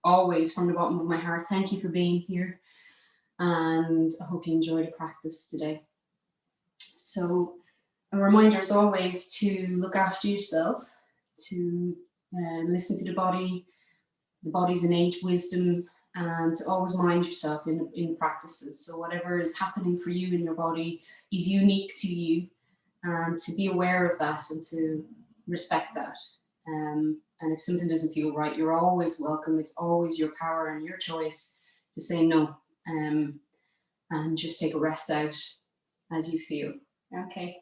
always from the bottom of my heart, thank you for being here. And I hope you enjoy the practice today. So, a reminder as always to look after yourself, to listen to the body's innate wisdom, and to always mind yourself in practices. So, whatever is happening for you in your body is unique to you, and to be aware of that and to respect that. And if something doesn't feel right, you're always welcome. It's always your power and your choice to say no, and just take a rest out as you feel. Okay,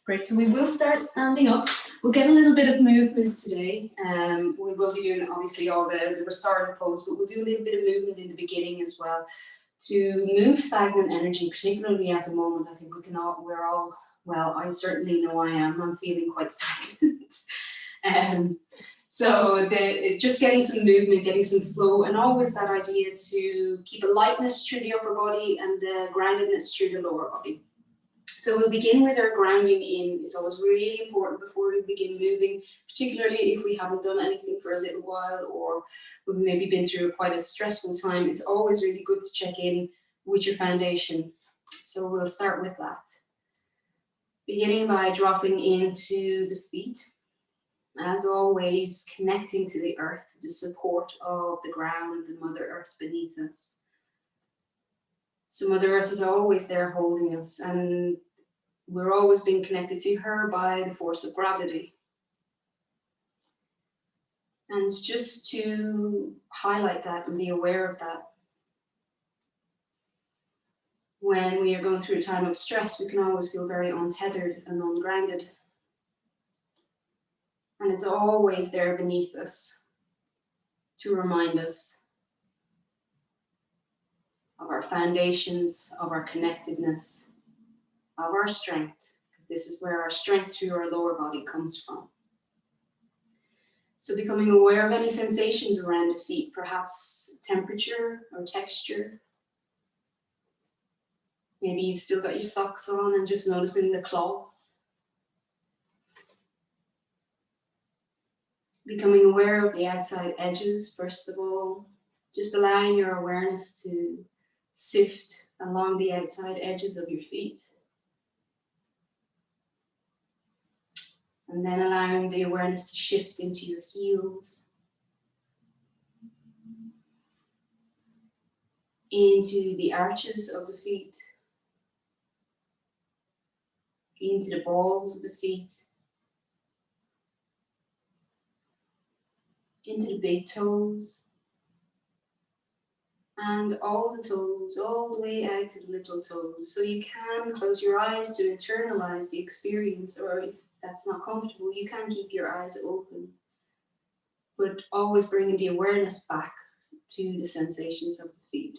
great. So we will start standing up. We'll get a little bit of movement today. We will be doing obviously all the restorative pose, but we'll do a little bit of movement in the beginning as well to move stagnant energy, particularly at the moment. I think we're all, well, I certainly know I am. I'm feeling quite stagnant. So just getting some movement, getting some flow, and always that idea to keep a lightness through the upper body and the groundedness through the lower body. So we'll begin with our grounding in. It's always really important before we begin moving, particularly if we haven't done anything for a little while or we've maybe been through quite a stressful time. It's always really good to check in with your foundation. So we'll start with that. Beginning by dropping into the feet. As always, connecting to the earth, the support of the ground, the Mother Earth beneath us. So Mother Earth is always there holding us, and we're always being connected to her by the force of gravity. And it's just to highlight that and be aware of that. When we are going through a time of stress, we can always feel very untethered and ungrounded. And it's always there beneath us to remind us of our foundations, of our connectedness, of our strength, because this is where our strength through our lower body comes from. So becoming aware of any sensations around the feet, perhaps temperature or texture. Maybe you've still got your socks on and just noticing the cloth. Becoming aware of the outside edges, first of all, just allowing your awareness to sift along the outside edges of your feet. And then allowing the awareness to shift into your heels, into the arches of the feet, into the balls of the feet, into the big toes, and all the toes, all the way out to the little toes. So you can close your eyes to internalize the experience, or if that's not comfortable, you can keep your eyes open, but always bringing the awareness back to the sensations of the feet.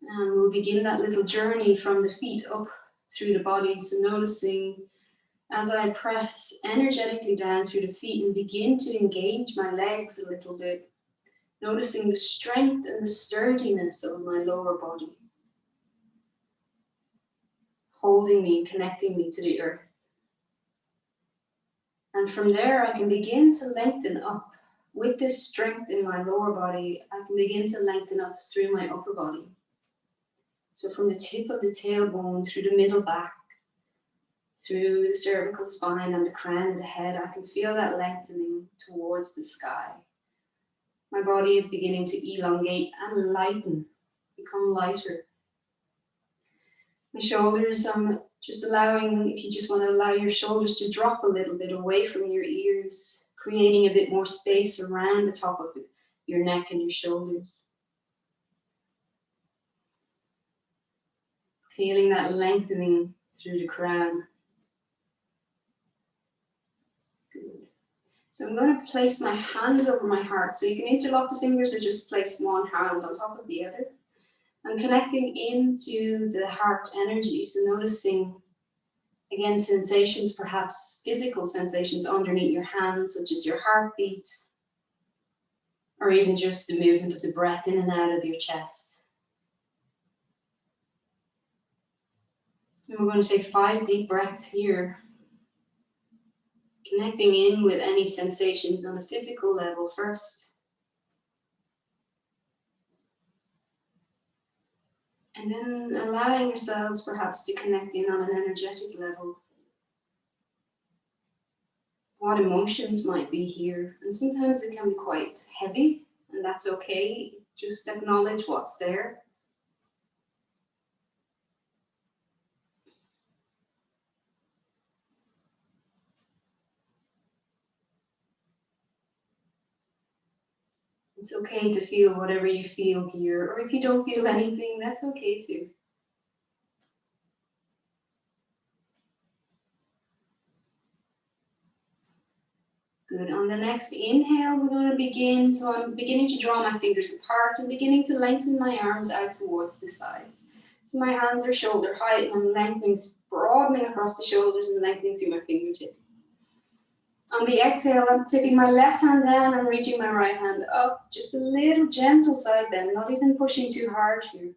And we'll begin that little journey from the feet up through the body. So noticing as I press energetically down through the feet and begin to engage my legs a little bit, noticing the strength and the sturdiness of my lower body, holding me and connecting me to the earth. And from there, I can begin to lengthen up. With this strength in my lower body, I can begin to lengthen up through my upper body. So from the tip of the tailbone through the middle back, through the cervical spine and the crown of the head, I can feel that lengthening towards the sky. My body is beginning to elongate and lighten, become lighter. My shoulders, I'm just allowing, if you just want to allow your shoulders to drop a little bit away from your ears, creating a bit more space around the top of your neck and your shoulders. Feeling that lengthening through the crown. Good. So I'm going to place my hands over my heart. So you can interlock the fingers or just place one hand on top of the other. And connecting into the heart energy. So noticing, again, sensations, perhaps physical sensations underneath your hands, such as your heartbeat, or even just the movement of the breath in and out of your chest. And we're going to take 5 deep breaths here. Connecting in with any sensations on a physical level first. And then allowing yourselves perhaps to connect in on an energetic level. What emotions might be here. And sometimes it can be quite heavy, and that's okay. Just acknowledge what's there. It's okay to feel whatever you feel here, or if you don't feel anything, that's okay too. Good. On the next inhale, we're going to begin. So I'm beginning to draw my fingers apart and beginning to lengthen my arms out towards the sides. So my hands are shoulder height and I'm lengthening, broadening across the shoulders and lengthening through my fingertips. On the exhale, I'm tipping my left hand down and reaching my right hand up. Just a little gentle side bend, not even pushing too hard here.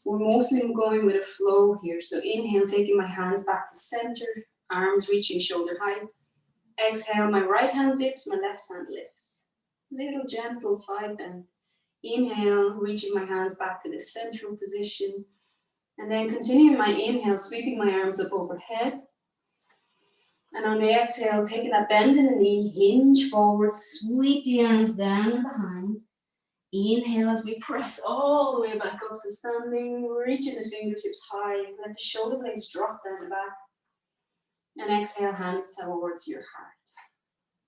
We're mostly going with a flow here. So inhale, taking my hands back to center, arms reaching shoulder height. Exhale, my right hand dips, my left hand lifts. Little gentle side bend. Inhale, reaching my hands back to the central position. And then continuing my inhale, sweeping my arms up overhead. And on the exhale, taking that bend in the knee, hinge forward, sweep the arms down and behind. Inhale as we press all the way back up to standing, reaching the fingertips high. Let the shoulder blades drop down the back. And exhale, hands towards your heart.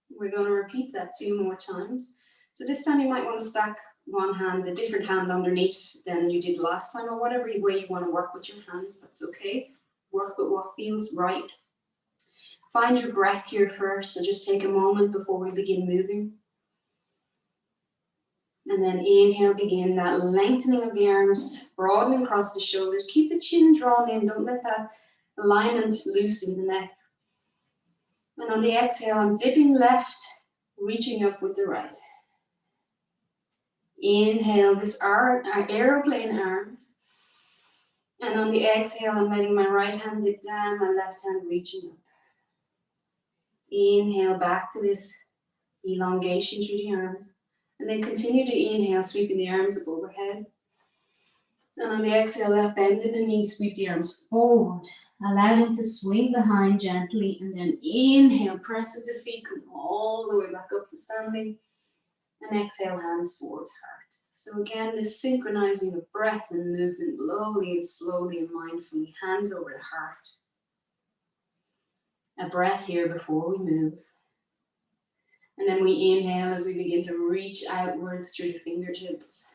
We're going to repeat that 2 more times. So this time you might want to stack one hand, a different hand underneath than you did last time, or whatever way you want to work with your hands, that's okay. Work with what feels right. Find your breath here first, so just take a moment before we begin moving. And then inhale, begin that lengthening of the arms, broadening across the shoulders. Keep the chin drawn in, don't let that alignment loosen the neck. And on the exhale, I'm dipping left, reaching up with the right. Inhale, this our aeroplane arms. And on the exhale, I'm letting my right hand dip down, my left hand reaching up. Inhale, back to this elongation through the arms. And then continue to inhale, sweeping the arms up overhead. And on the exhale, that bend in the knees, sweep the arms forward. Allow them to swing behind gently. And then inhale, press into the feet, come all the way back up to standing. And exhale, hands towards heart. So again, this synchronizing of breath and movement, slowly and mindfully, hands over the heart. A breath here before we move. And then we inhale as we begin to reach outwards through the fingertips.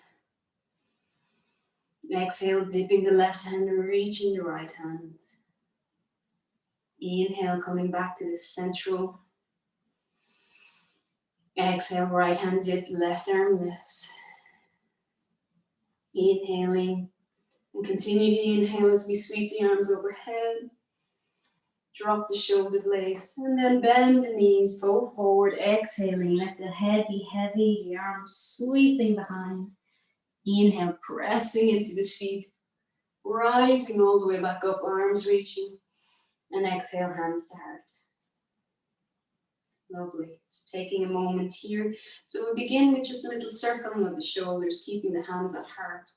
Exhale, dipping the left hand and reaching the right hand. Inhale, coming back to the central. Exhale, right hand dip, left arm lifts. Inhaling and continue to inhale as we sweep the arms overhead. Drop the shoulder blades and then bend the knees, fold forward, exhaling. Let the head be heavy, the arms sweeping behind. Inhale, pressing into the feet, rising all the way back up, arms reaching. And exhale, hands to heart. Lovely. So taking a moment here. So we begin with just a little circling of the shoulders, keeping the hands at heart.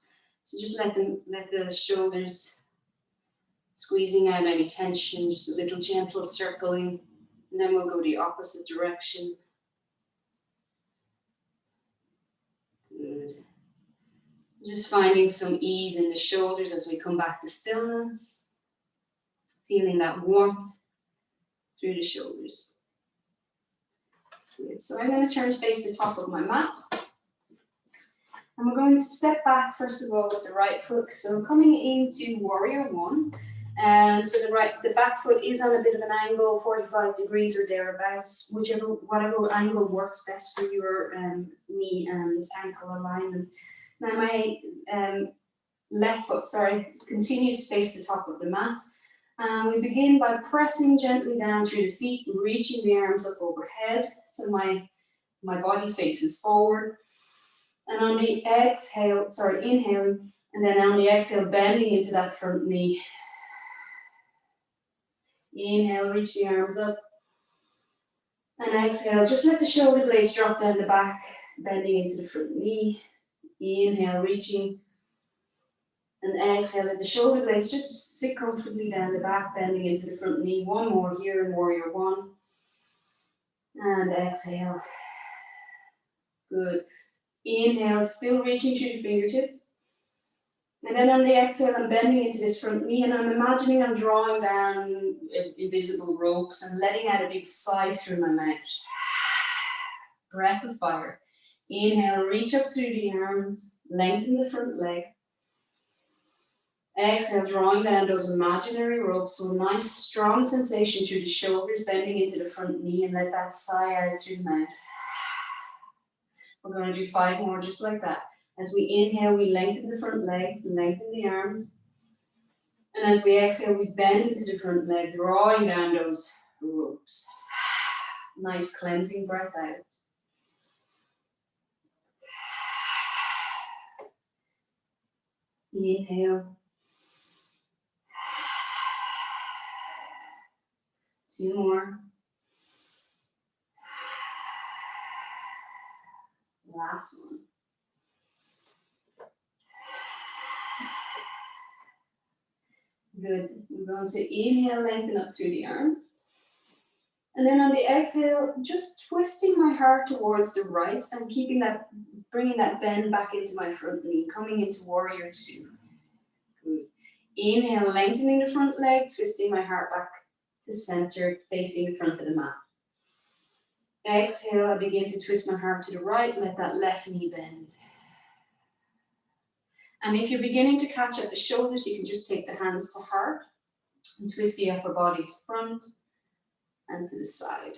So just let the shoulders squeezing out any tension, just a little gentle circling. And then we'll go the opposite direction. Good. Just finding some ease in the shoulders as we come back to stillness. Feeling that warmth through the shoulders. Good. So I'm going to turn to face the top of my mat. And we're going to step back, first of all, with the right foot. So I'm coming into warrior one. And so the back foot is on a bit of an angle, 45 degrees or thereabouts, whatever angle works best for your knee and ankle alignment. Now my left foot, continues to face the top of the mat. And we begin by pressing gently down through the feet, reaching the arms up overhead. So my body faces forward. And on the inhaling, and then on the exhale, bending into that front knee. Inhale, reach the arms up. And exhale, just let the shoulder blades drop down the back, bending into the front knee. Inhale, reaching. And exhale, let the shoulder blades just sit comfortably down the back, bending into the front knee. One more here in warrior one. And exhale. Good. Inhale, still reaching through the fingertips. And then on the exhale, I'm bending into this front knee and I'm imagining I'm drawing down invisible ropes and letting out a big sigh through my mouth. Breath of fire. Inhale, reach up through the arms, lengthen the front leg. Exhale, drawing down those imaginary ropes. So nice, strong sensation through the shoulders, bending into the front knee, and let that sigh out through the mouth. We're going to do 5 more just like that. As we inhale, we lengthen the front legs, lengthen the arms. And as we exhale, we bend into the front leg, drawing down those ropes. Nice cleansing breath out. Inhale. 2 more. Last one. Good. We're going to inhale, lengthen up through the arms. And then on the exhale, just twisting my heart towards the right and keeping that, bringing that bend back into my front knee, coming into warrior 2. Good. Inhale, lengthening the front leg, twisting my heart back to center, facing the front of the mat. Exhale, I begin to twist my heart to the right, let that left knee bend. And if you're beginning to catch at the shoulders, you can just take the hands to heart and twist the upper body to front and to the side.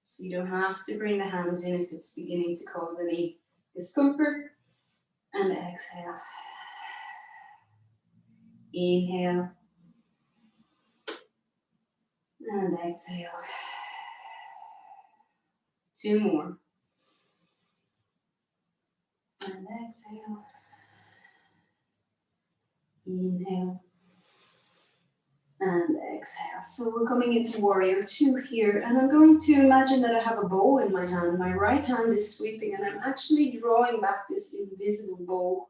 So you don't have to bring the hands in if it's beginning to cause any discomfort. And exhale. Inhale. And exhale. 2 more. And exhale. Inhale. And exhale. So we're coming into warrior 2 here. And I'm going to imagine that I have a bow in my hand. My right hand is sweeping and I'm actually drawing back this invisible bow.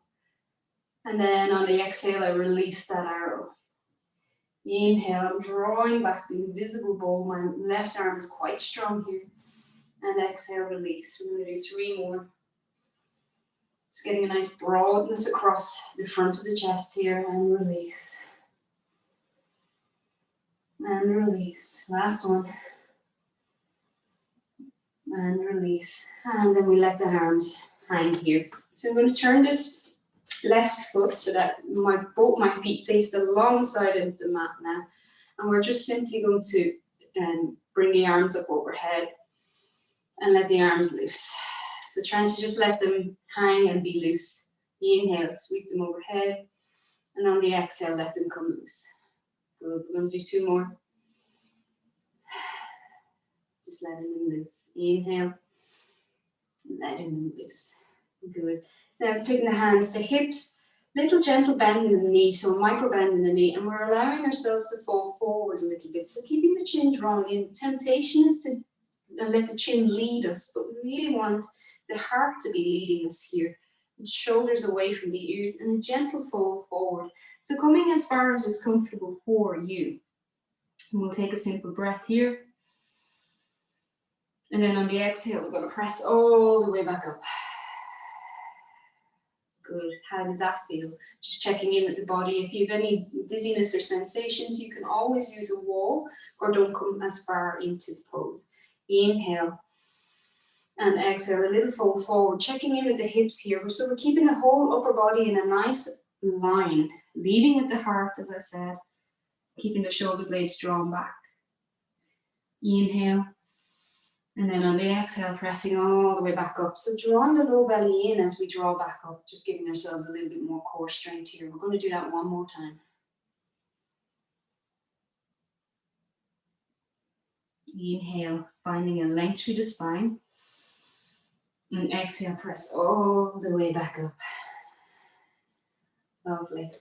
And then on the exhale, I release that arrow. Inhale, I'm drawing back the invisible bow. My left arm is quite strong here. And exhale, release. We're going to do 3 more. Just getting a nice broadness across the front of the chest here and release. And release. Last one. And release. And then we let the arms hang here. So I'm going to turn this left foot so that both my feet face the long side of the mat now. And we're just simply going to bring the arms up overhead and let the arms loose. So trying to just let them hang and be loose. Inhale, sweep them overhead. And on the exhale, let them come loose. Good. We're going to do 2 more. Just letting them loose. Inhale. Letting them loose. Good. Now taking the hands to hips. Little gentle bend in the knee. So a micro bend in the knee. And we're allowing ourselves to fall forward a little bit. So keeping the chin drawn in. Temptation is to let the chin lead us. But we really want the heart to be leading us here. And shoulders away from the ears. And a gentle fall forward. So coming as far as is comfortable for you. And we'll take a simple breath here. And then on the exhale, we're going to press all the way back up. Good. How does that feel? Just checking in with the body. If you have any dizziness or sensations, you can always use a wall or don't come as far into the pose. Inhale. And exhale, a little fold forward. Checking in with the hips here. So we're keeping the whole upper body in a nice line. Leading with the heart, as I said. Keeping the shoulder blades drawn back. Inhale. And then on the exhale, pressing all the way back up. So drawing the low belly in as we draw back up, just giving ourselves a little bit more core strength here. We're going to do that 1 more time. Inhale, finding a length through the spine. And exhale, press all the way back up. Lovely.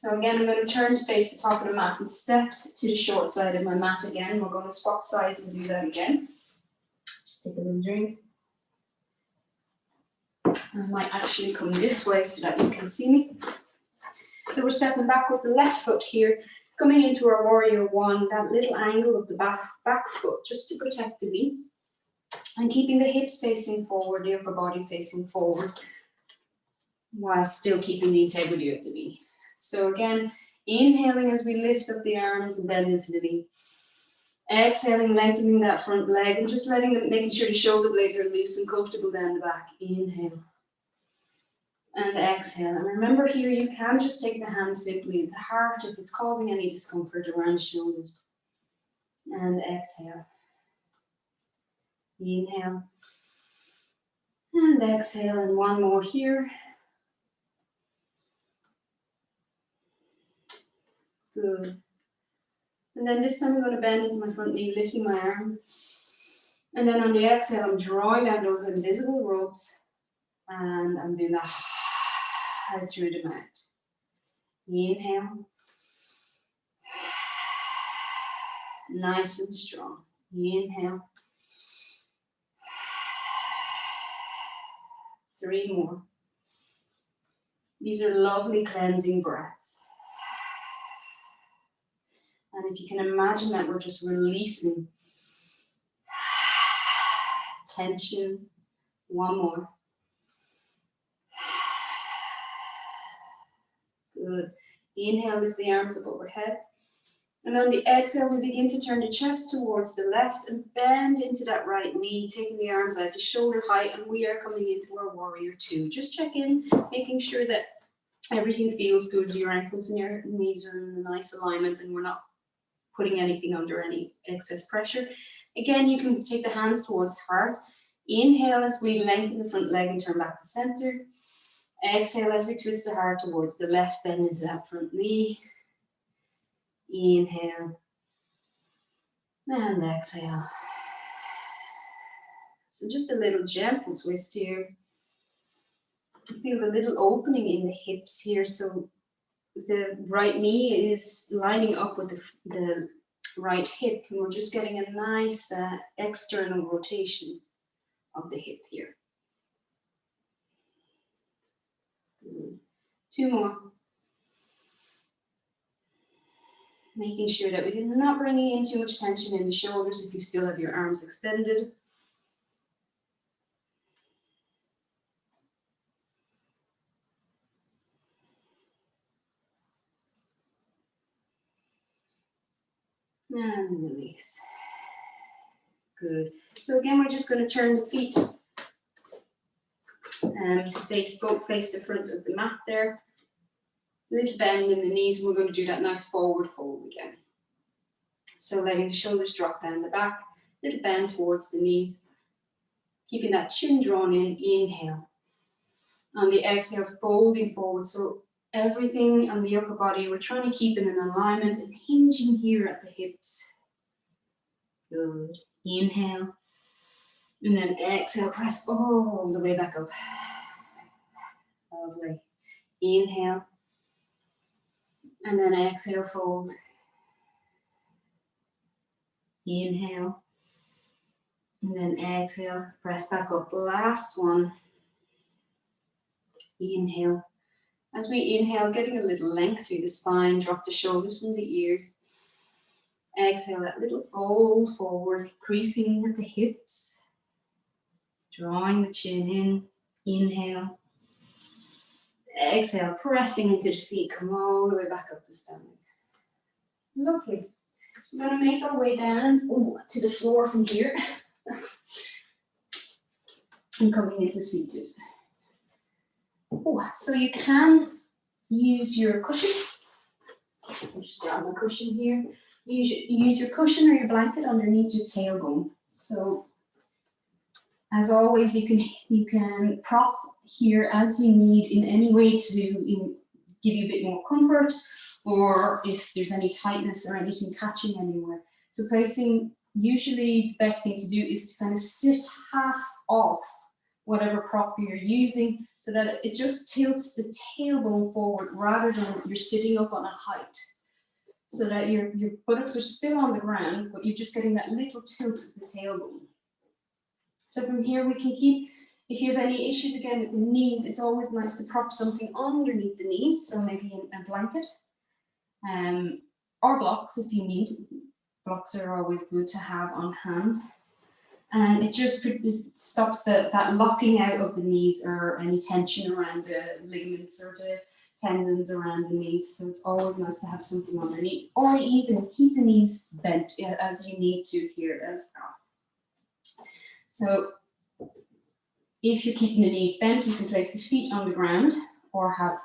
So again, I'm going to turn to face the top of the mat and step to the short side of my mat again. We're going to swap sides and do that again. Just take a little drink. I might actually come this way so that you can see me. So we're stepping back with the left foot here, coming into our warrior one, that little angle of the back foot just to protect the knee. And keeping the hips facing forward, the upper body facing forward, while still keeping the integrity of the knee. So again, inhaling as we lift up the arms and bend into the knee. Exhaling, lengthening that front leg and just making sure the shoulder blades are loose and comfortable down the back. Inhale. And exhale. And remember here, you can just take the hands simply at the heart if it's causing any discomfort around the shoulders. And exhale. Inhale. And exhale. And one more here. Good. And then this time I'm going to bend into my front knee, lifting my arms. And then on the exhale, I'm drawing down those invisible ropes. And I'm doing that out through the mouth. Inhale. Nice and strong. Inhale. 3 more. These are lovely cleansing breaths. And if you can imagine that we're just releasing tension. 1 more. Good. Inhale, lift the arms up overhead. And on the exhale, we begin to turn the chest towards the left and bend into that right knee, taking the arms out to shoulder height, and we are coming into our warrior two. Just check in, making sure that everything feels good. Your ankles and your knees are in a nice alignment and we're not putting anything under any excess pressure. Again, you can take the hands towards heart. Inhale as we lengthen the front leg and turn back to center. Exhale as we twist the heart towards the left, bend into that front knee. Inhale and exhale. So just a little gentle twist here. You feel a little opening in the hips here, so the right knee is lining up with the right hip, and we're just getting a nice external rotation of the hip here. Good. 2 more. Making sure that we're not bringing in too much tension in the shoulders if you still have your arms extended. And release. Good. So again, we're just going to turn the feet to face the front of the mat there. Little bend in the knees, and we're going to do that nice forward fold again. So letting the shoulders drop down the back, little bend towards the knees, keeping that chin drawn in. Inhale. On the exhale, folding forward. So everything on the upper body, we're trying to keep in an alignment and hinging here at the hips. Good. Inhale. And then exhale, press all the way back up. Lovely. Inhale. And then exhale, fold. Inhale. And then exhale, press back up. Last one. Inhale. As we inhale, getting a little length through the spine, drop the shoulders from the ears. Exhale, that little fold forward, creasing at the hips. Drawing the chin in. Inhale. Exhale, pressing into the feet. Come all the way back up the stomach. Lovely. So we're going to make our way down to the floor from here. And coming into seated. So you can use your cushion. I'll just grab my cushion here. Use your cushion or your blanket underneath your tailbone. So as always, you can prop here as you need in any way to give you a bit more comfort, or if there's any tightness or anything catching anywhere. So placing, usually the best thing to do is to kind of sit half off whatever prop you're using, so that it just tilts the tailbone forward rather than you're sitting up on a height. So that your buttocks are still on the ground, but you're just getting that little tilt of the tailbone. So from here we can keep, if you have any issues again with the knees, it's always nice to prop something underneath the knees, so maybe a blanket, or blocks if you need. Blocks are always good to have on hand. And it just stops that locking out of the knees or any tension around the ligaments or the tendons around the knees. So it's always nice to have something underneath, or even keep the knees bent as you need to here as well. So if you're keeping the knees bent, you can place the feet on the ground or have,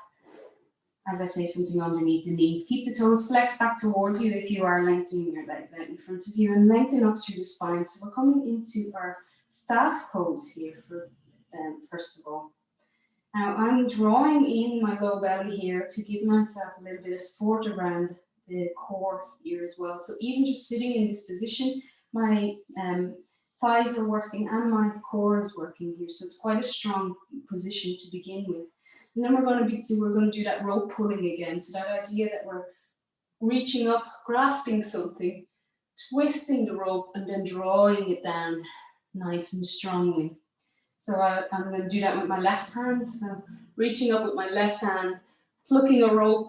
as I say, something underneath the knees. Keep the toes flexed back towards you if you are lengthening your legs out in front of you, and lengthen up through the spine. So we're coming into our staff pose here for first of all. Now I'm drawing in my low belly here to give myself a little bit of support around the core here as well. So even just sitting in this position, my thighs are working and my core is working here. So it's quite a strong position to begin with. And then we're going to do that rope pulling again. So that idea that we're reaching up, grasping something, twisting the rope, and then drawing it down nice and strongly. So I'm going to do that with my left hand. So reaching up with my left hand, plucking a rope,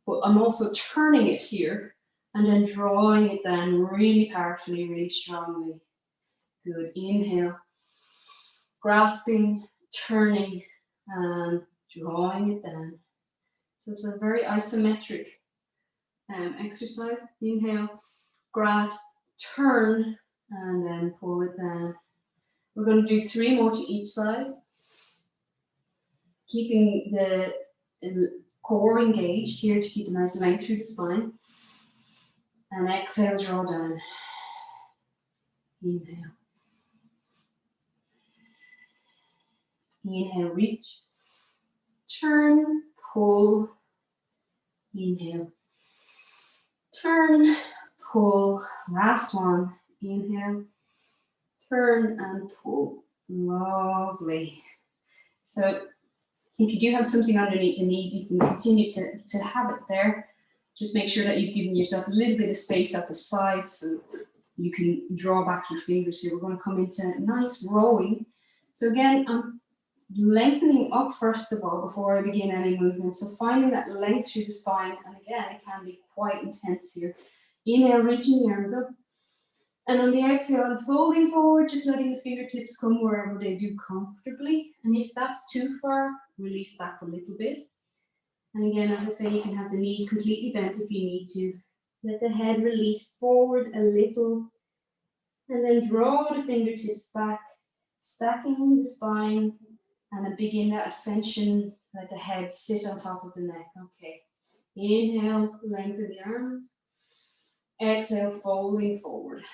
but I'm also turning it here and then drawing it down really powerfully, really strongly. Good. Inhale, grasping, turning, and drawing it down. So it's a very isometric exercise. Inhale, grasp, turn, and then pull it down. We're going to do 3 more to each side, keeping the core engaged here to keep a nice length through the spine. And exhale, draw down. Inhale. Inhale, reach. Turn, pull. Inhale. Turn, pull. Last one. Inhale. Turn and pull. Lovely. So if you do have something underneath the knees, you can continue to have it there. Just make sure that you've given yourself a little bit of space at the sides so you can draw back your fingers here. We're going to come into nice rowing. So again, I'm lengthening up first of all before I begin any movement. So finding that length through the spine, and again, it can be quite intense here. Inhale, reaching the arms up. And on the exhale, I'm folding forward, just letting the fingertips come wherever they do comfortably. And if that's too far, release back a little bit. And again, as I say, you can have the knees completely bent if you need to. Let the head release forward a little. And then draw the fingertips back, stacking the spine, and begin that ascension, let the head sit on top of the neck. Okay. Inhale, lengthen the arms. Exhale, folding forward.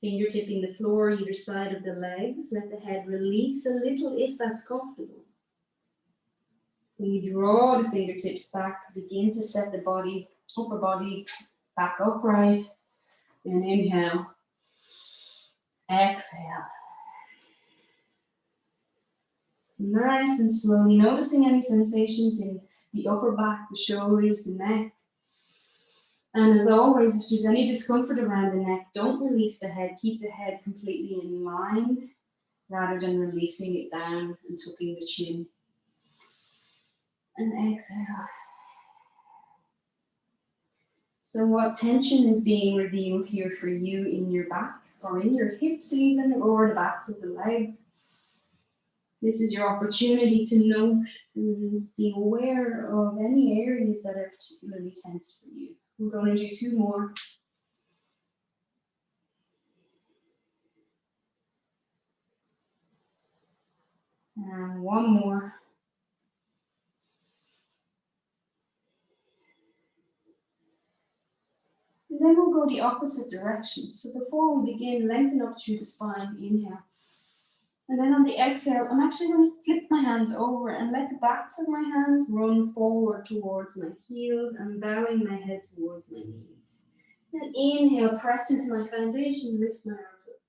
Fingertipping the floor either side of the legs. Let the head release a little if that's comfortable. When you draw the fingertips back, begin to set the body, upper body back upright. Then inhale. Exhale. Nice and slowly, noticing any sensations in the upper back, the shoulders, the neck. And as always, if there's any discomfort around the neck, don't release the head. Keep the head completely in line rather than releasing it down and tucking the chin. And exhale. So what tension is being revealed here for you in your back or in your hips even, or the backs of the legs? This is your opportunity to note and be aware of any areas that are particularly tense for you. We're going to do 2 more. And 1 more. And then we'll go the opposite direction. So before we begin, lengthen up through the spine, inhale. And then on the exhale, I'm actually going to flip my hands over and let the backs of my hands run forward towards my heels and bowing my head towards my knees. Then inhale, press into my foundation, lift my arms up.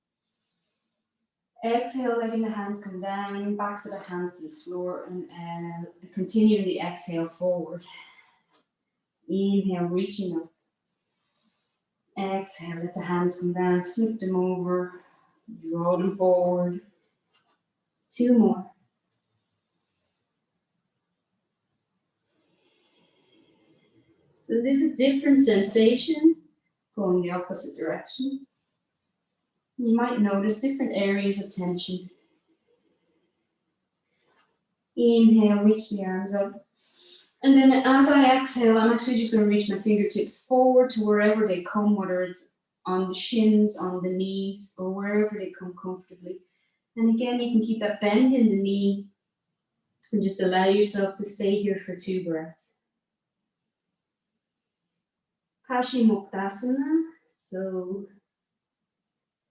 Exhale, letting the hands come down, backs of the hands to the floor, and continuing the exhale forward. Inhale, reaching up. Exhale, let the hands come down, flip them over, draw them forward. 2 more. So there's a different sensation going the opposite direction. You might notice different areas of tension. Inhale, reach the arms up. And then as I exhale, I'm actually just going to reach my fingertips forward to wherever they come, whether it's on the shins, on the knees, or wherever they come comfortably. And again, you can keep that bend in the knee and just allow yourself to stay here for 2 breaths. Paschimottanasana, so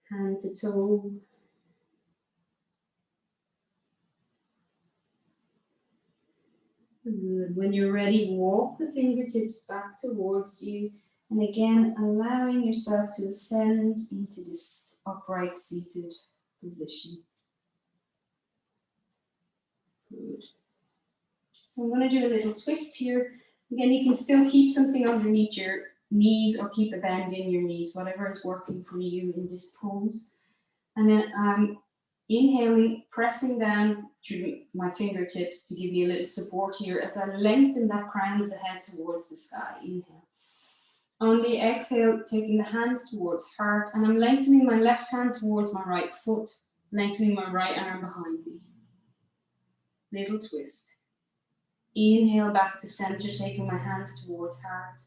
hand to toe. Good. When you're ready, walk the fingertips back towards you. And again, allowing yourself to ascend into this upright seated position. Good. So I'm going to do a little twist here. Again, you can still keep something underneath your knees or keep a bend in your knees, whatever is working for you in this pose. And then I'm inhaling, pressing down through my fingertips to give you a little support here as I lengthen that crown of the head towards the sky. Inhale. On the exhale, taking the hands towards heart, and I'm lengthening my left hand towards my right foot, lengthening my right arm behind me. Little twist. Inhale back to center, taking my hands towards heart.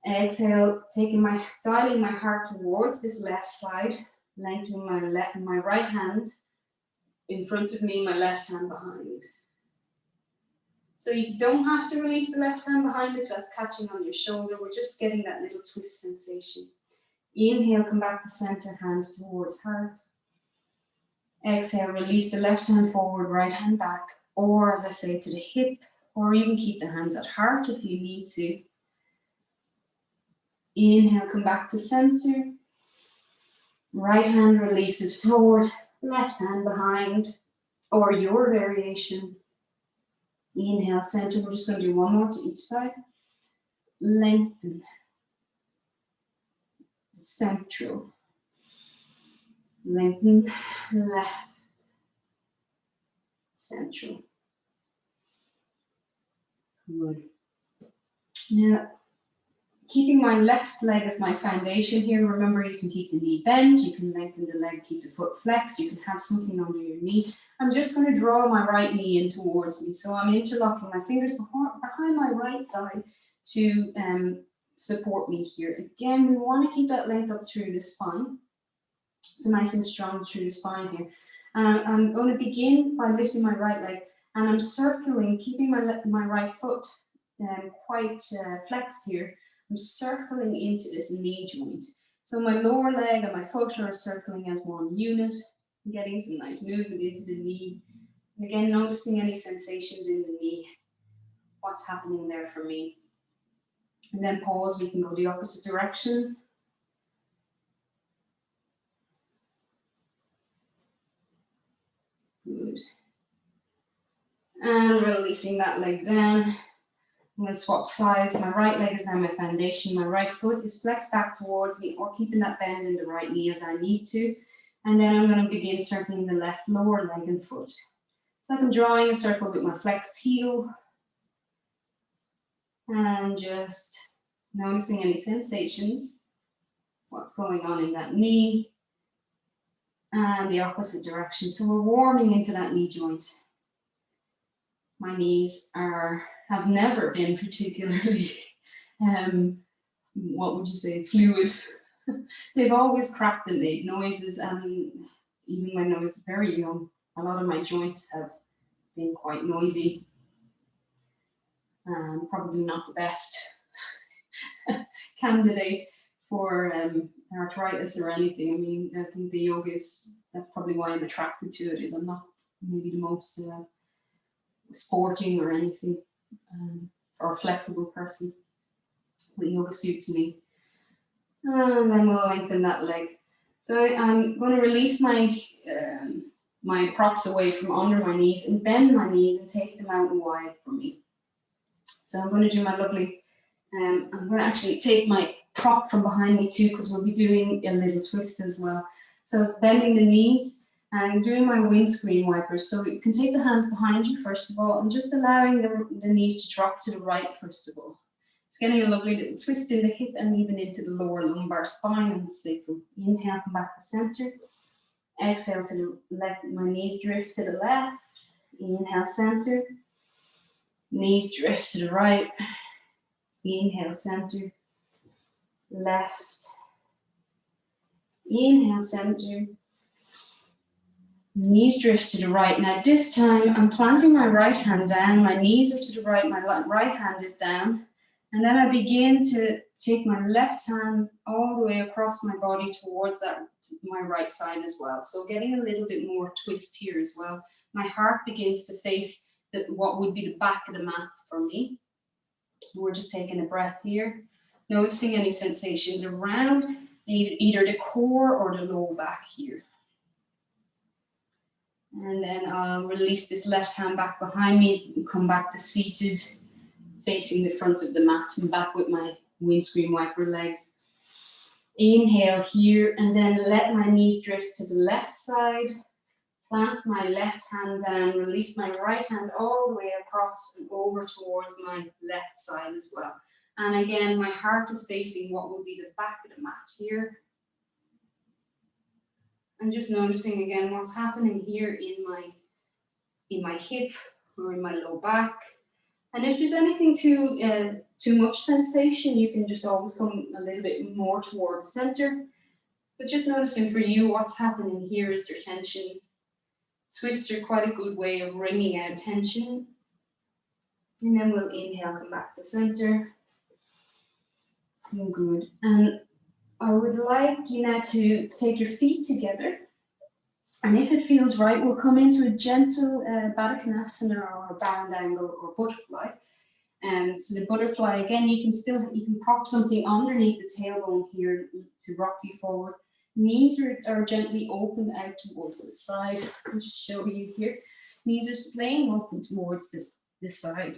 Exhale, dialing my heart towards this left side, lengthening my right hand in front of me, my left hand behind. So you don't have to release the left hand behind if that's catching on your shoulder. We're just getting that little twist sensation. Inhale, come back to center, hands towards heart. Exhale, release the left hand forward, right hand back, or as I say, to the hip, or even keep the hands at heart if you need to. Inhale, come back to center. Right hand releases forward, left hand behind, or your variation. Inhale, center. We're just going to do 1 more to each side. Lengthen. Central. Lengthen. Left. Central. Good. Now, keeping my left leg as my foundation here. Remember, you can keep the knee bent, you can lengthen the leg, keep the foot flexed, you can have something under your knee. I'm just going to draw my right knee in towards me. So I'm interlocking my fingers behind my right thigh to support me here. Again, we want to keep that length up through the spine. So nice and strong through the spine here. I'm going to begin by lifting my right leg, and I'm circling, keeping my right foot quite flexed here. I'm circling into this knee joint. So my lower leg and my foot are circling as one unit. I'm getting some nice movement into the knee. And again, noticing any sensations in the knee. What's happening there for me? And then pause, we can go the opposite direction. Good. And releasing that leg down. I'm going to swap sides. My right leg is now my foundation. My right foot is flexed back towards me, or keeping that bend in the right knee as I need to. And then I'm going to begin circling the left lower leg and foot. It's like I'm drawing a circle with my flexed heel. And just noticing any sensations. What's going on in that knee. And the opposite direction. So we're warming into that knee joint. My knees have never been particularly, what would you say, fluid. They've always cracked and made noises, and even when I was very young, a lot of my joints have been quite noisy. Probably not the best candidate for arthritis or anything. I mean, I think the yoga that's probably why I'm attracted to it, is I'm not maybe the most sporting or anything, or a flexible person. But yoga suits me. And then we'll lengthen that leg. So I'm going to release my props away from under my knees and bend my knees and take them out wide for me. So I'm going to do my lovely, I'm going to actually take my prop from behind me too, because we'll be doing a little twist as well. So bending the knees and doing my windscreen wipers. So you can take the hands behind you first of all, and just allowing the knees to drop to the right first of all. It's getting a lovely little twist in the hip and even into the lower lumbar spine and the sacrum. Inhale, come back to center. Exhale to the left, my knees drift to the left. Inhale, center. Knees drift to the right. Inhale, center. Left. Inhale, center. Knees drift to the right. Now this time I'm planting my right hand down. My knees are to the right. My right hand is down. And then I begin to take my left hand all the way across my body towards my right side as well. So getting a little bit more twist here as well. My heart begins to face what would be the back of the mat for me. We're just taking a breath here. Noticing any sensations around either the core or the low back here. And then I'll release this left hand back behind me and come back to seated, facing the front of the mat and back with my windscreen wiper legs. Inhale here, and then let my knees drift to the left side. Plant my left hand down, release my right hand all the way across and over towards my left side as well. And again, my heart is facing what will be the back of the mat here. And just noticing again what's happening here in my hip or in my low back. And if there's anything too much sensation, you can just always come a little bit more towards center. But just noticing for you what's happening here. Is there tension? Twists are quite a good way of wringing out tension. And then we'll inhale, come back to center. Good. And I would like you now to take your feet together. And if it feels right, we'll come into a gentle Baddha Konasana or bound angle or butterfly. And so the butterfly, again, you can prop something underneath the tailbone here to rock you forward. Knees are gently open out towards the side. I'll just show you here. Knees are splaying open towards this side.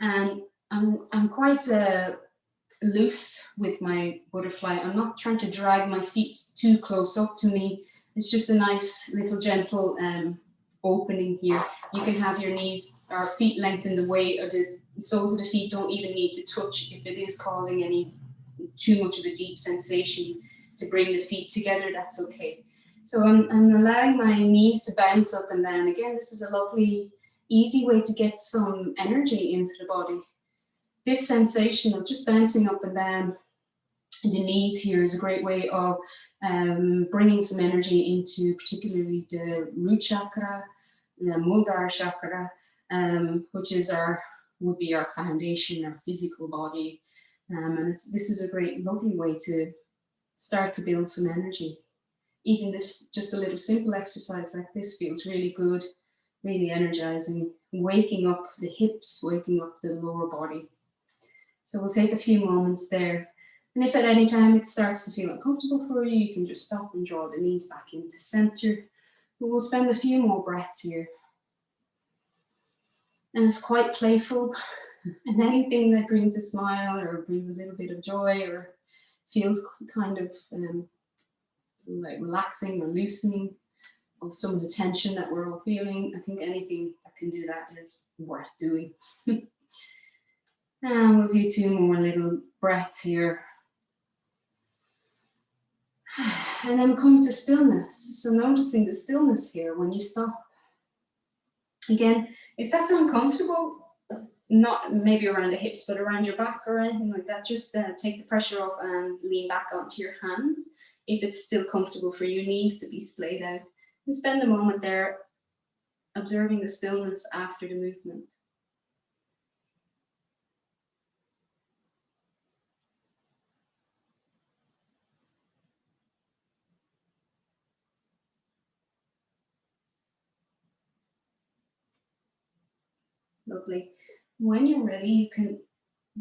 And I'm quite loose with my butterfly. I'm not trying to drag my feet too close up to me. It's just a nice little gentle opening here. You can have your knees or feet lengthened away, or the soles of the feet don't even need to touch if it is causing any too much of a deep sensation to bring the feet together. That's okay. So I'm allowing my knees to bounce up and down. Again, this is a lovely, easy way to get some energy into the body. This sensation of just bouncing up and down the knees here is a great way of bringing some energy into particularly the root chakra, the Muladhara chakra, which would be our foundation, our physical body. And this is a great, lovely way to start to build some energy. Even this, just a little simple exercise like this feels really good, really energizing, waking up the hips, waking up the lower body. So we'll take a few moments there. And if at any time it starts to feel uncomfortable for you, you can just stop and draw the knees back into center. But we'll spend a few more breaths here. And it's quite playful. And anything that brings a smile or brings a little bit of joy or feels kind of like relaxing or loosening of some of the tension that we're all feeling, I think anything that can do that is worth doing. And we'll do 2 more little breaths here. And then come to stillness. So noticing the stillness here when you stop. Again, if that's uncomfortable, not maybe around the hips, but around your back or anything like that, just take the pressure off and lean back onto your hands. If it's still comfortable for your knees to be splayed out, and spend a moment there observing the stillness after the movement. Lovely. When you're ready, you can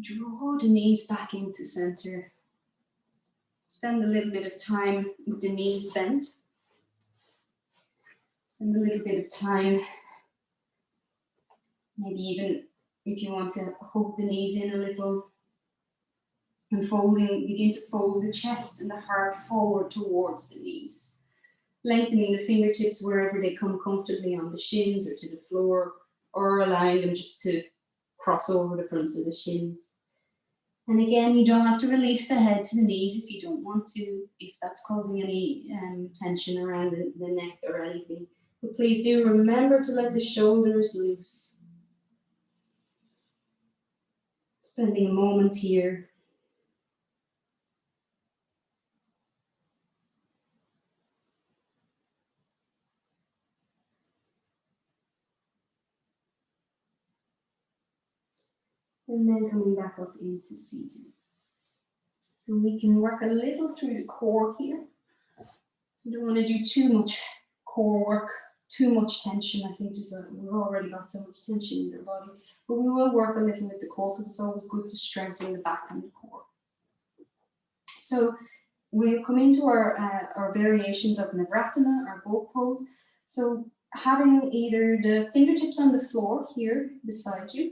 draw the knees back into center. Spend a little bit of time with the knees bent. Spend a little bit of time, maybe even if you want to hug the knees in a little, and folding, begin to fold the chest and the heart forward towards the knees. Lengthening the fingertips wherever they come comfortably on the shins or to the floor, or allowing them just to cross over the fronts of the shins. And again, you don't have to release the head to the knees if you don't want to, if that's causing any tension around the neck or anything. But please do remember to let the shoulders loose. Spending a moment here. And then coming back up into seated. So we can work a little through the core here. We don't want to do too much core work, too much tension. I think we've already got so much tension in our body. But we will work a little with the core because it's always good to strengthen the back and the core. So we'll come into our variations of Navratana, our boat pose. So having either the fingertips on the floor here beside you,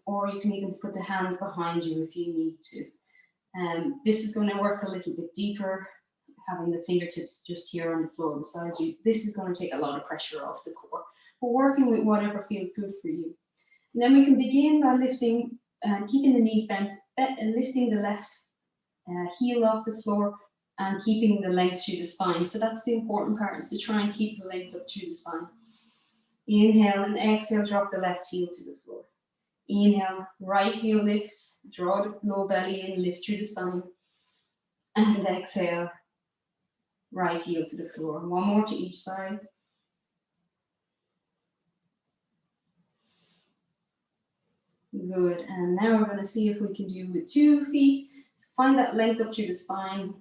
or you can even put the hands behind you if you need to. This is going to work a little bit deeper, having the fingertips just here on the floor beside you. This is going to take a lot of pressure off the core, but working with whatever feels good for you. And then we can begin by lifting, keeping the knees bent, and lifting the left heel off the floor and keeping the length through the spine. So that's the important part, is to try and keep the length up through the spine. Inhale and exhale, drop the left heel to the floor. Inhale, right heel lifts, draw the low belly in, lift through the spine. And exhale, right heel to the floor. One more to each side. Good, and now we're going to see if we can do with 2 feet. So find that length up through the spine.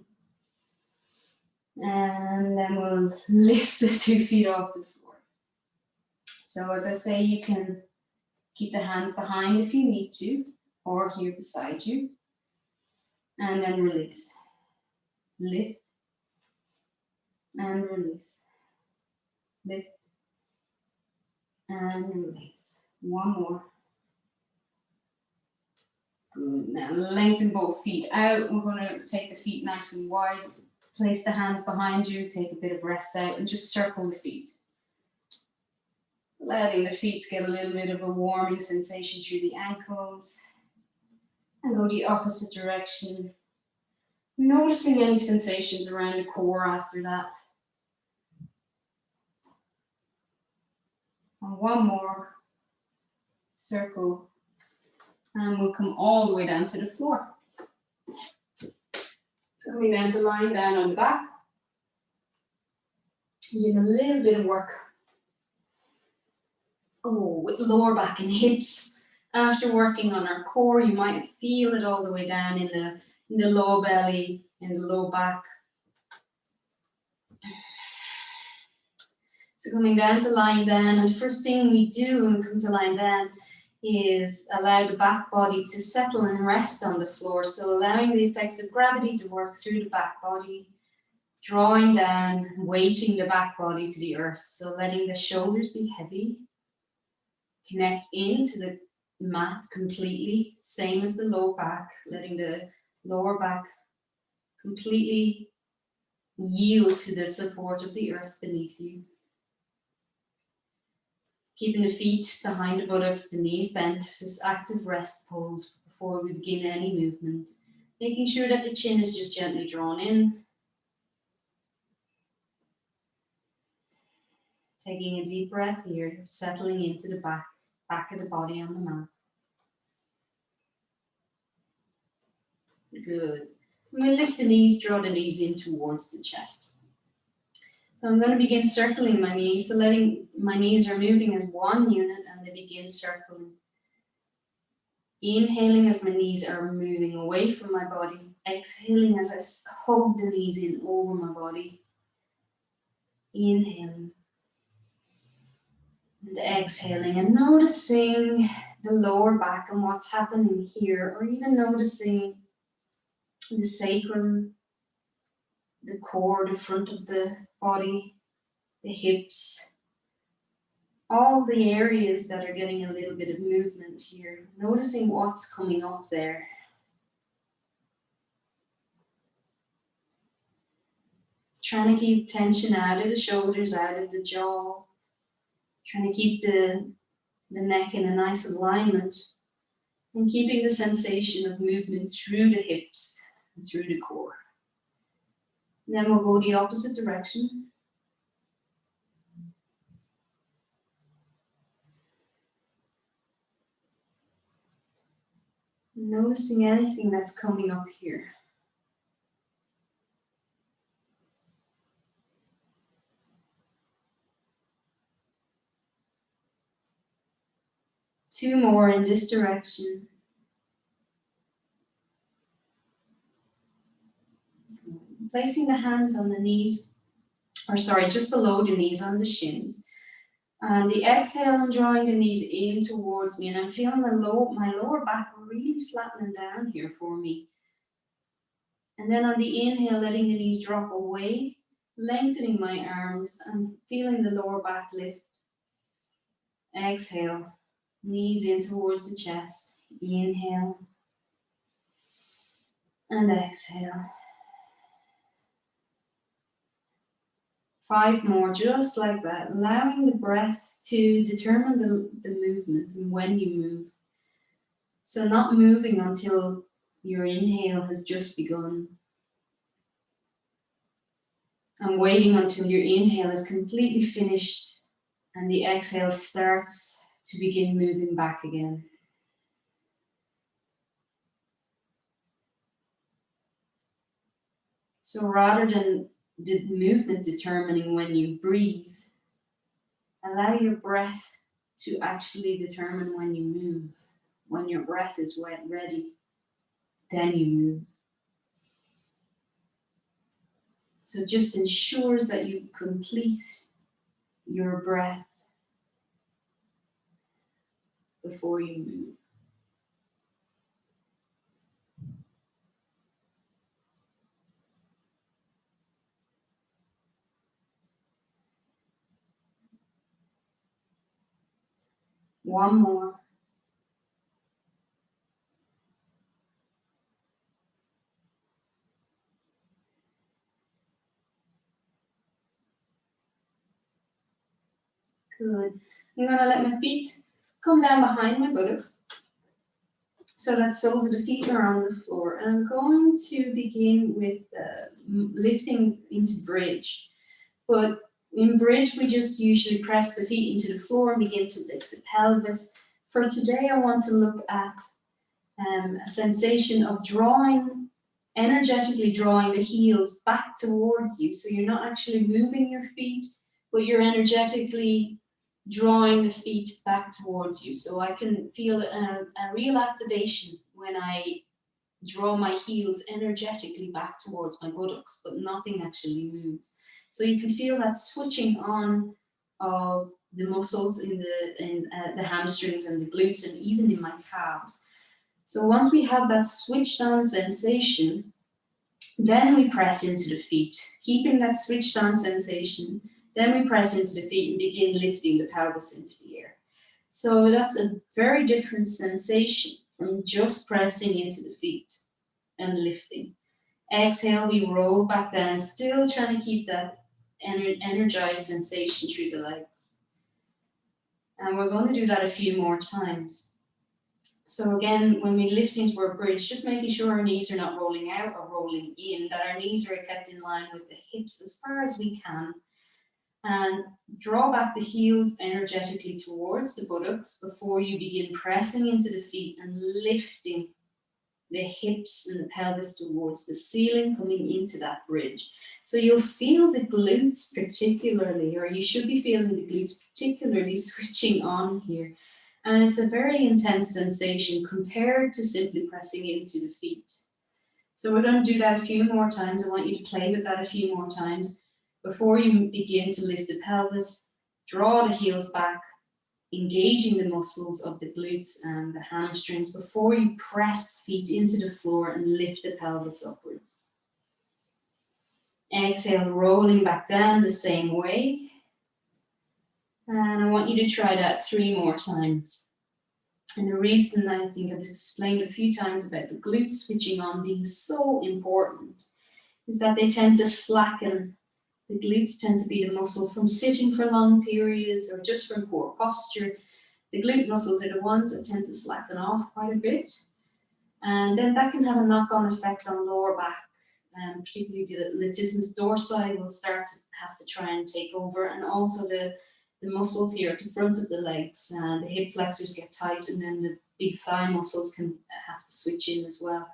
And then we'll lift the 2 feet off the floor. So as I say, you can keep the hands behind if you need to, or here beside you. And then release. Lift. And release. Lift. And release. One more. Good. Now lengthen both feet out. We're going to take the feet nice and wide. Place the hands behind you. Take a bit of rest out and just circle the feet. Letting the feet get a little bit of a warming sensation through the ankles. And go the opposite direction. Noticing any sensations around the core after that. And one more. Circle. And we'll come all the way down to the floor. So coming down to lying down on the back. Doing a little bit of work. With lower back and hips. After working on our core, you might feel it all the way down in the low belly, in the low back. So coming down to lying down, and the first thing we do when we come to lying down is allow the back body to settle and rest on the floor. So allowing the effects of gravity to work through the back body, drawing down, weighting the back body to the earth. So letting the shoulders be heavy. Connect into the mat completely, same as the low back, letting the lower back completely yield to the support of the earth beneath you. Keeping the feet behind the buttocks, the knees bent, this active rest pose before we begin any movement. Making sure that the chin is just gently drawn in. Taking a deep breath here, settling into the back of the body on the mat. Good. We'll lift the knees, draw the knees in towards the chest. So I'm going to begin circling my knees, so letting my knees are moving as one unit, and they begin circling. Inhaling as my knees are moving away from my body. Exhaling as I hug the knees in over my body. Inhaling. And exhaling, and noticing the lower back and what's happening here, or even noticing the sacrum, the core, the front of the body, the hips, all the areas that are getting a little bit of movement here, noticing what's coming up there. Trying to keep tension out of the shoulders, out of the jaw, trying to keep the neck in a nice alignment, and keeping the sensation of movement through the hips and through the core. And then we'll go the opposite direction. Noticing anything that's coming up here. Two more in this direction. Placing the hands on the knees, or sorry, just below the knees on the shins. And the exhale, I'm drawing the knees in towards me, and I'm feeling my lower back really flattening down here for me. And then on the inhale, letting the knees drop away, lengthening my arms and feeling the lower back lift. Exhale, knees in towards the chest. Inhale and exhale. 5 more, just like that, allowing the breath to determine the movement and when you move. So not moving until your inhale has just begun. And waiting until your inhale is completely finished and the exhale starts to begin moving back again. So rather than the movement determining when you breathe, allow your breath to actually determine when you move. When your breath is ready, then you move. So just ensures that you complete your breath before you move. One more. Good. I'm going to let my feet come down behind my buttocks so that soles of the feet are on the floor. And I'm going to begin with lifting into bridge. But in bridge, we just usually press the feet into the floor and begin to lift the pelvis. For today, I want to look at a sensation of energetically drawing the heels back towards you. So you're not actually moving your feet, but you're energetically drawing the feet back towards you. So I can feel a real activation when I draw my heels energetically back towards my buttocks, but nothing actually moves. So you can feel that switching on of the muscles in the hamstrings and the glutes and even in my calves. So once we have that switched on sensation, then we press into the feet, keeping that switched on sensation. Then we press into the feet and begin lifting the pelvis into the air. So that's a very different sensation from just pressing into the feet and lifting. Exhale, we roll back down, still trying to keep that energized sensation through the legs. And we're going to do that a few more times. So again, when we lift into our bridge, just making sure our knees are not rolling out or rolling in, that our knees are kept in line with the hips as far as we can. And draw back the heels energetically towards the buttocks before you begin pressing into the feet and lifting the hips and the pelvis towards the ceiling, coming into that bridge. So you'll feel the glutes particularly, or you should be feeling the glutes particularly switching on here. And it's a very intense sensation compared to simply pressing into the feet. So we're going to do that a few more times. I want you to play with that a few more times before you begin to lift the pelvis. Draw the heels back engaging the muscles of the glutes and the hamstrings before you press feet into the floor and lift the pelvis upwards. Exhale, rolling back down the same way. And I want you to try that 3 more times. And the reason I think I've explained a few times about the glutes switching on being so important is that they tend to slacken. The glutes tend to be the muscle from sitting for long periods or just from poor posture. The glute muscles are the ones that tend to slacken off quite a bit. And then that can have a knock-on effect on lower back. Particularly the latissimus dorsi will start to have to try and take over, and also the muscles here at the front of the legs, the hip flexors get tight, and then the big thigh muscles can have to switch in as well.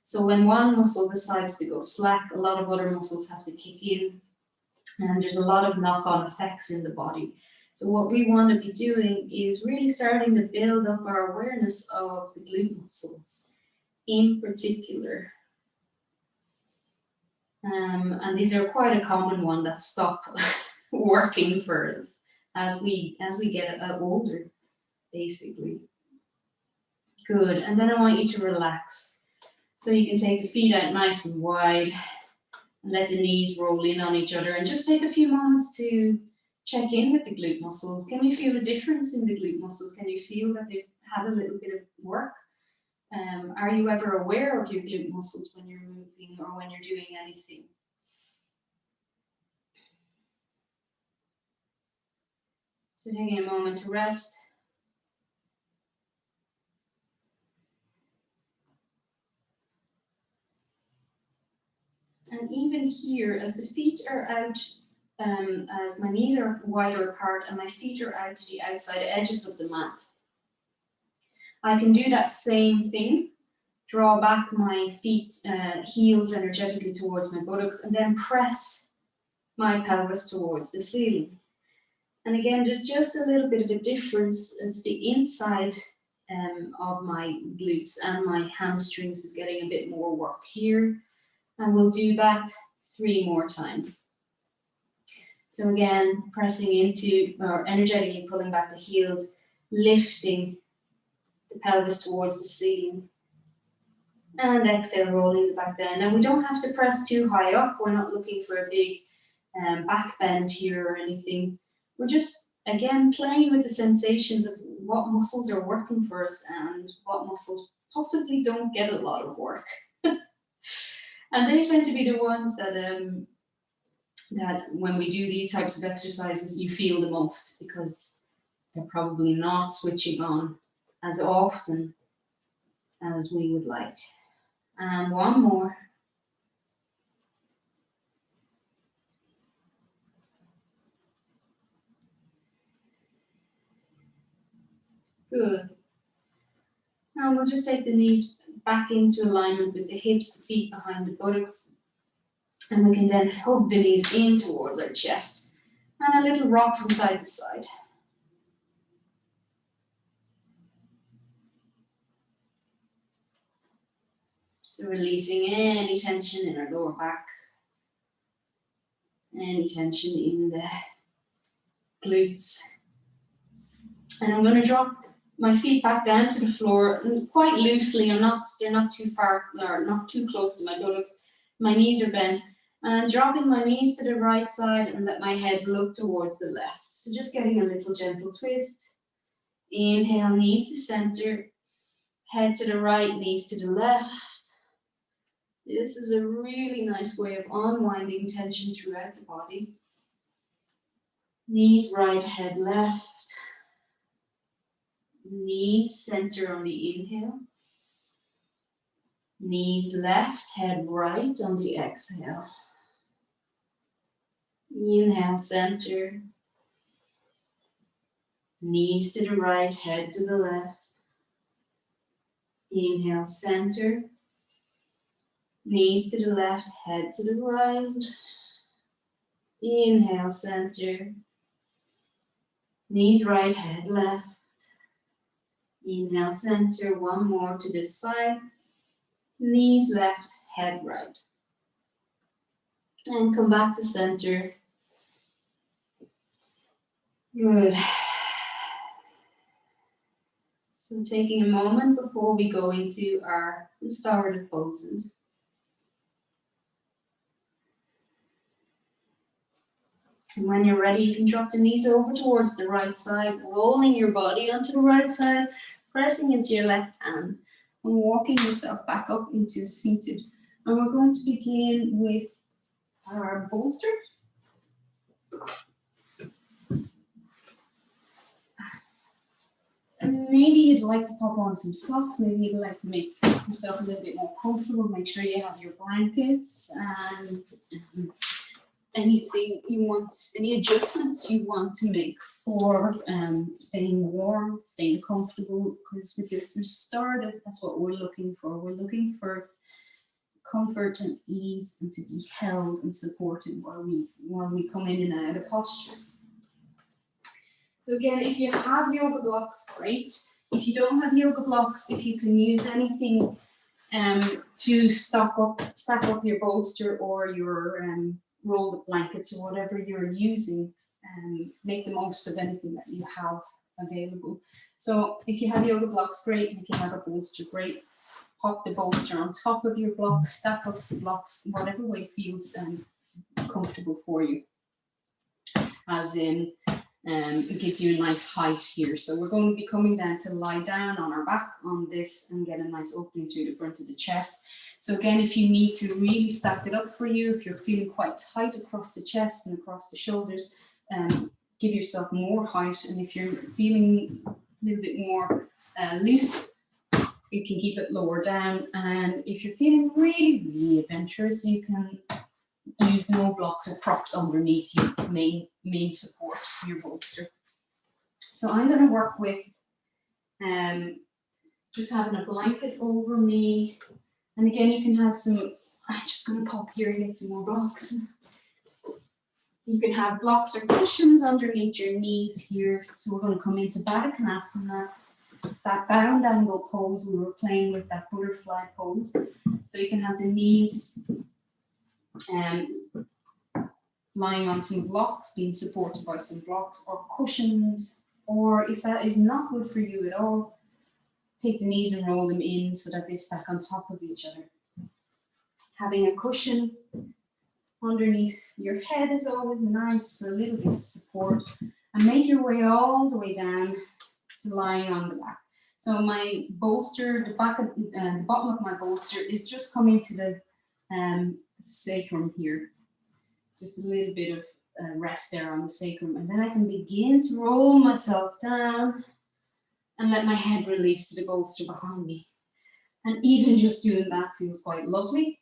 So when one muscle decides to go slack, a lot of other muscles have to kick in, and there's a lot of knock-on effects in the body. So what we want to be doing is really starting to build up our awareness of the glute muscles in particular. And these are quite a common one that stop working for us as we get older, basically. Good. And then I want you to relax. So you can take the feet out nice and wide and let the knees roll in on each other, and just take a few moments to check in with the glute muscles. Can you feel a difference in the glute muscles? Can you feel that they've had a little bit of work? Are you ever aware of your glute muscles when you're moving or when you're doing anything? So taking a moment to rest. And even here, as the feet are out, as my knees are wider apart and my feet are out to the outside edges of the mat, I can do that same thing. Draw back my feet, heels energetically towards my buttocks, and then press my pelvis towards the ceiling. And again, there's just a little bit of a difference. It's the inside of my glutes, and my hamstrings is getting a bit more work here. And we'll do that 3 more times. So again, pressing into, or energetically pulling back the heels, lifting the pelvis towards the ceiling. And exhale, rolling it back down. Now we don't have to press too high up. We're not looking for a big back bend here or anything. We're just, again, playing with the sensations of what muscles are working for us and what muscles possibly don't get a lot of work. And they tend to be the ones that that when we do these types of exercises, you feel the most, because they're probably not switching on as often as we would like. And 1 more. Good. Now we'll just take the knees back into alignment with the hips, the feet behind the buttocks. And we can then hug the knees in towards our chest. And a little rock from side to side. So releasing any tension in our lower back. Any tension in the glutes. And I'm going to drop my feet back down to the floor quite loosely. They're not too far, or not too close to my buttocks. My knees are bent. And dropping my knees to the right side and let my head look towards the left. So just getting a little gentle twist. Inhale, knees to center. Head to the right, knees to the left. This is a really nice way of unwinding tension throughout the body. Knees right, head left. Knees center on the inhale. Knees left, head right on the exhale. Inhale, center. Knees to the right, head to the left. Inhale, center. Knees to the left, head to the right. Inhale, center. Knees right, head left. Inhale, center. 1 more to this side. Knees left, head right. And come back to center. Good. So taking a moment before we go into our restorative poses. And when you're ready, you can drop the knees over towards the right side, rolling your body onto the right side, pressing into your left hand, and walking yourself back up into a seated. And we're going to begin with our bolster. And maybe you'd like to pop on some socks, maybe you'd like to make yourself a little bit more comfortable, make sure you have your blankets and anything you want, any adjustments you want to make for staying warm, staying comfortable, because with this restorative, that's what we're looking for. We're looking for comfort and ease and to be held and supported while we come in and out of postures. So again, if you have yoga blocks, great. If you don't have yoga blocks, if you can use anything to stack up your bolster or your rolled up blankets or whatever you're using, make the most of anything that you have available. So if you have yoga blocks, great. If you have a bolster, great. Pop the bolster on top of your blocks, stack up the blocks, whatever way feels comfortable for you. As in, it gives you a nice height here. So we're going to be coming down to lie down on our back on this and get a nice opening through the front of the chest. So again, if you need to really stack it up for you, if you're feeling quite tight across the chest and across the shoulders, give yourself more height. And if you're feeling a little bit more loose, you can keep it lower down. And if you're feeling really, really adventurous, you can use no blocks or props underneath your main support, your bolster. So I'm going to work with just having a blanket over me. And again, you can have some, I'm just going to pop here and get some more blocks. You can have blocks or cushions underneath your knees here. So we're going to come into Baddha Konasana, that bound angle pose we were playing with, that butterfly pose. So you can have the knees lying on some blocks, being supported by some blocks or cushions, or if that is not good for you at all, take the knees and roll them in so that they stack on top of each other. Having a cushion underneath your head is always nice for a little bit of support, and make your way all the way down to lying on the back. So my bolster, the bottom of my bolster is just coming to the sacrum here. Just a little bit of rest there on the sacrum, and then I can begin to roll myself down and let my head release to the bolster behind me. And even just doing that feels quite lovely.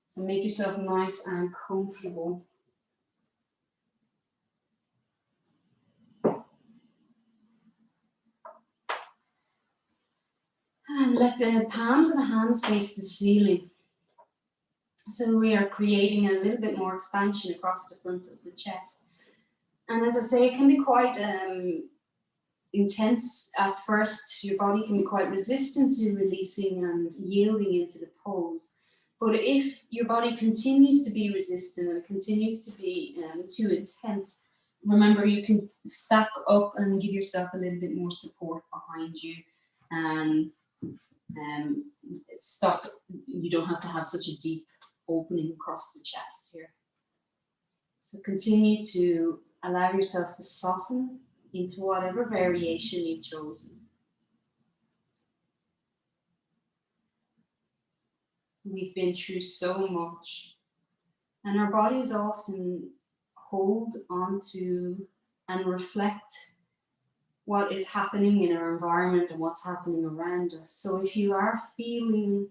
So make yourself nice and comfortable. And let the palms of the hands face the ceiling. So we are creating a little bit more expansion across the front of the chest. And as I say, it can be quite intense at first. Your body can be quite resistant to releasing and yielding into the pose. But if your body continues to be resistant and continues to be too intense, remember you can stack up and give yourself a little bit more support behind you, and stop. You don't have to have such a deep opening across the chest here. So continue to allow yourself to soften into whatever variation you've chosen. We've been through so much, and our bodies often hold onto and reflect what is happening in our environment and what's happening around us. So if you are feeling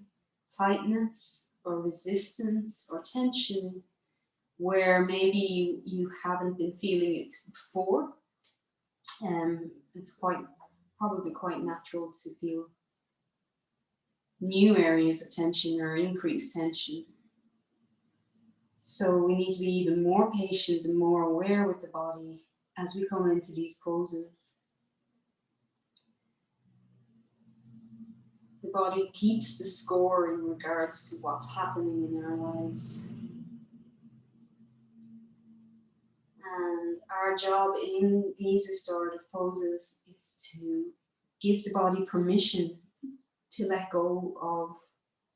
tightness or resistance or tension where maybe you haven't been feeling it before, it's probably quite natural to feel new areas of tension or increased tension. So we need to be even more patient and more aware with the body as we come into these poses. The body keeps the score in regards to what's happening in our lives. And our job in these restorative poses is to give the body permission to let go of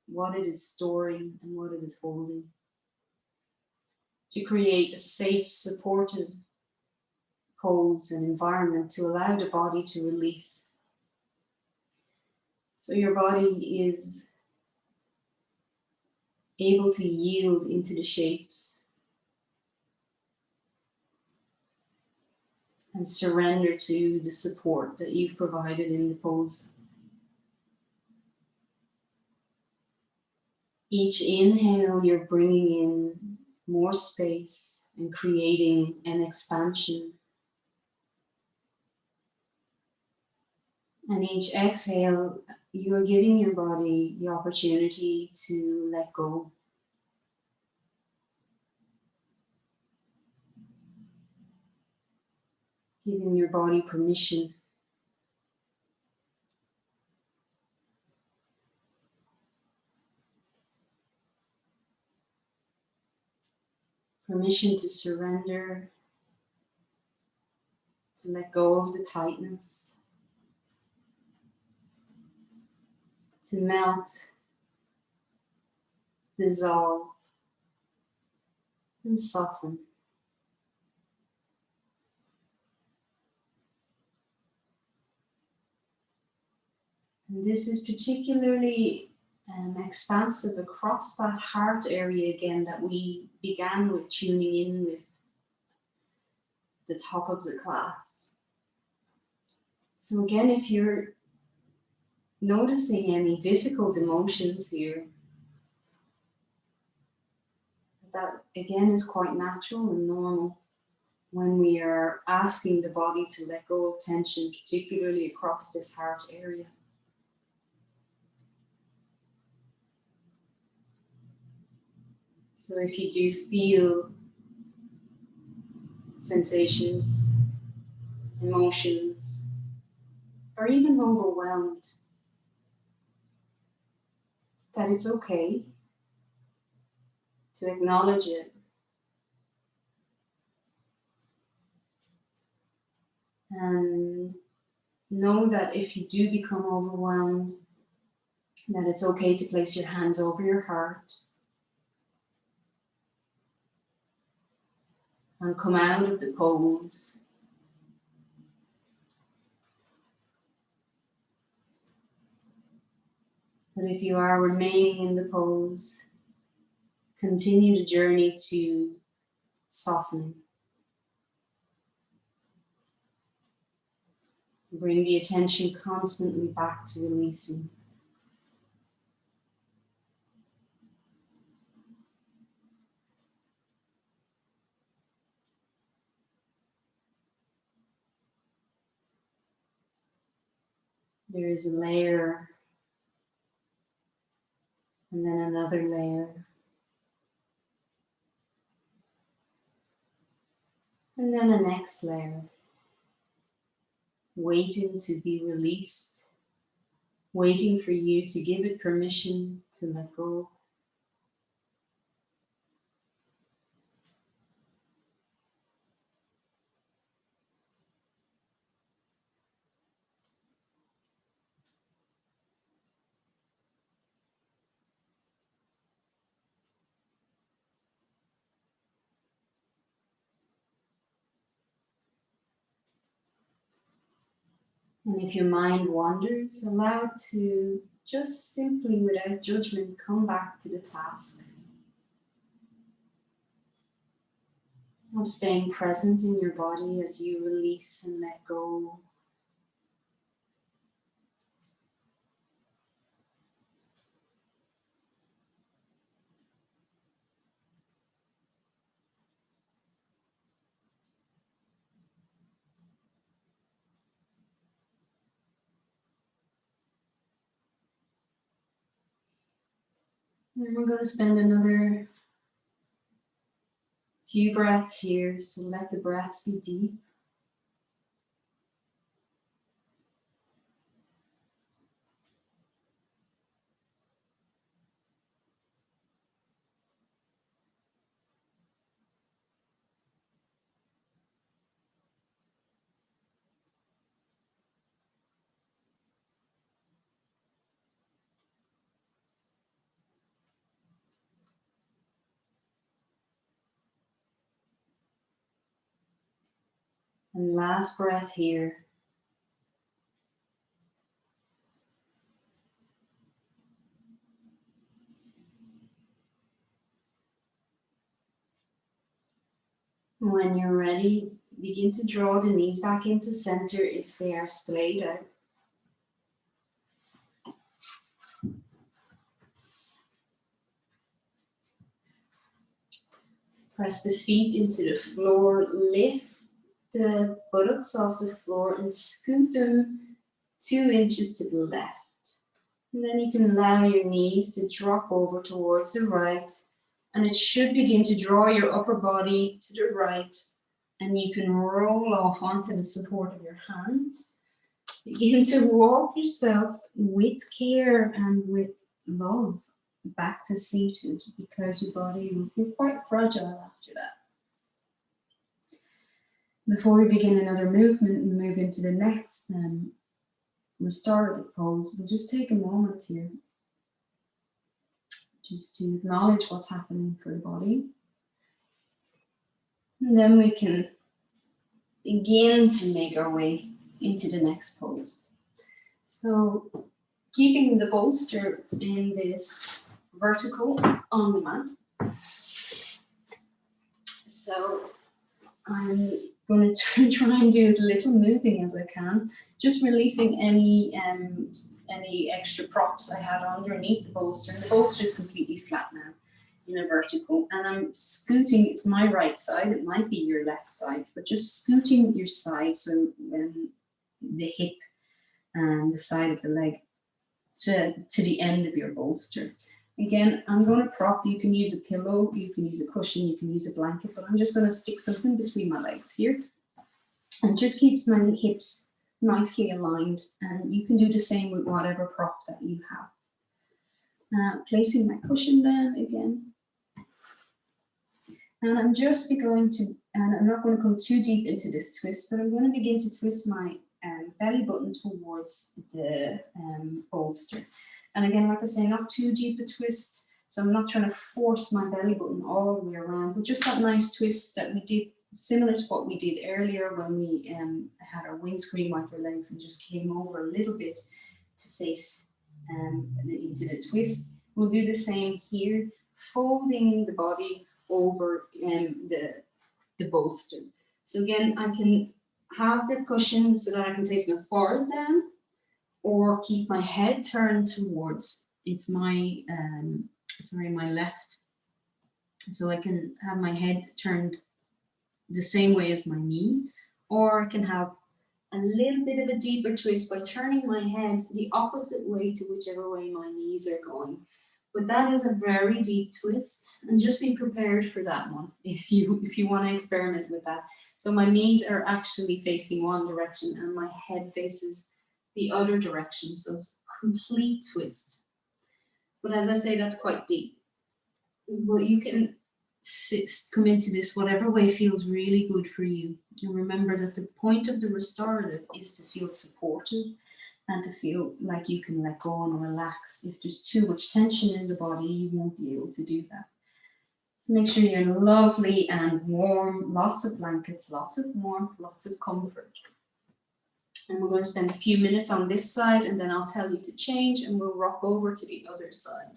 what it is storing and what it is holding. To create a safe, supportive pose and environment to allow the body to release. So your body is able to yield into the shapes and surrender to the support that you've provided in the pose. Each inhale, you're bringing in more space and creating an expansion. And each exhale, you're giving your body the opportunity to let go. Giving your body permission. Permission to surrender, to let go of the tightness, to melt, dissolve, and soften. And this is particularly expansive across that heart area again that we began with tuning in with the top of the class. So again, if you're noticing any difficult emotions here, that again is quite natural and normal when we are asking the body to let go of tension, particularly across this heart area. So if you do feel sensations, emotions, or even overwhelmed, that it's okay to acknowledge it and know that if you do become overwhelmed, that it's okay to place your hands over your heart and come out of the pose. But if you are remaining in the pose, continue the journey to softening. Bring the attention constantly back to releasing. There is a layer, and then another layer, and then a next layer, waiting to be released, waiting for you to give it permission to let go. And if your mind wanders, allow it to just simply, without judgment, come back to the task of staying present in your body as you release and let go. And we're going to spend another few breaths here, so let the breaths be deep. And last breath here. When you're ready, begin to draw the knees back into center if they are splayed out. Press the feet into the floor, lift the buttocks off the floor and scoot them 2 inches to the left. And then you can allow your knees to drop over towards the right, and it should begin to draw your upper body to the right, and you can roll off onto the support of your hands. Begin to walk yourself with care and with love back to seated, because your body will be quite fragile after that. Before we begin another movement and move into the next restorative pose, we'll just take a moment here just to acknowledge what's happening for the body. And then we can begin to make our way into the next pose. So keeping the bolster in this vertical on the mat. So I'm going to try and do as little moving as I can, just releasing any extra props I had underneath the bolster. And the bolster is completely flat now in a vertical, and I'm scooting. It's my right side, it might be your left side, but just scooting your side, so the hip and the side of the leg to the end of your bolster. Again, I'm going to prop. You can use a pillow, you can use a cushion, you can use a blanket, but I'm just going to stick something between my legs here, and just keeps my hips nicely aligned. And you can do the same with whatever prop that you have. Placing my cushion down again. And I'm just going to, and I'm not going to come too deep into this twist, but I'm going to begin to twist my belly button towards the bolster. And again, like I say, not too deep a twist, so I'm not trying to force my belly button all the way around, but just that nice twist that we did, similar to what we did earlier when we had our windscreen wiper legs and just came over a little bit to face into the twist. We'll do the same here, folding the body over the bolster. So again, I can have the cushion so that I can place my forehead down, or keep my head turned towards, it's my my left. So I can have my head turned the same way as my knees, or I can have a little bit of a deeper twist by turning my head the opposite way to whichever way my knees are going. But that is a very deep twist, and just be prepared for that one if you want to experiment with that. So my knees are actually facing one direction and my head faces the other direction, so it's a complete twist. But as I say, that's quite deep. Well, you can come into this whatever way feels really good for you. And remember that the point of the restorative is to feel supported and to feel like you can let go and relax. If there's too much tension in the body, you won't be able to do that. So make sure you're lovely and warm, lots of blankets, lots of warmth, lots of comfort. And we're going to spend a few minutes on this side, and then I'll tell you to change and we'll rock over to the other side.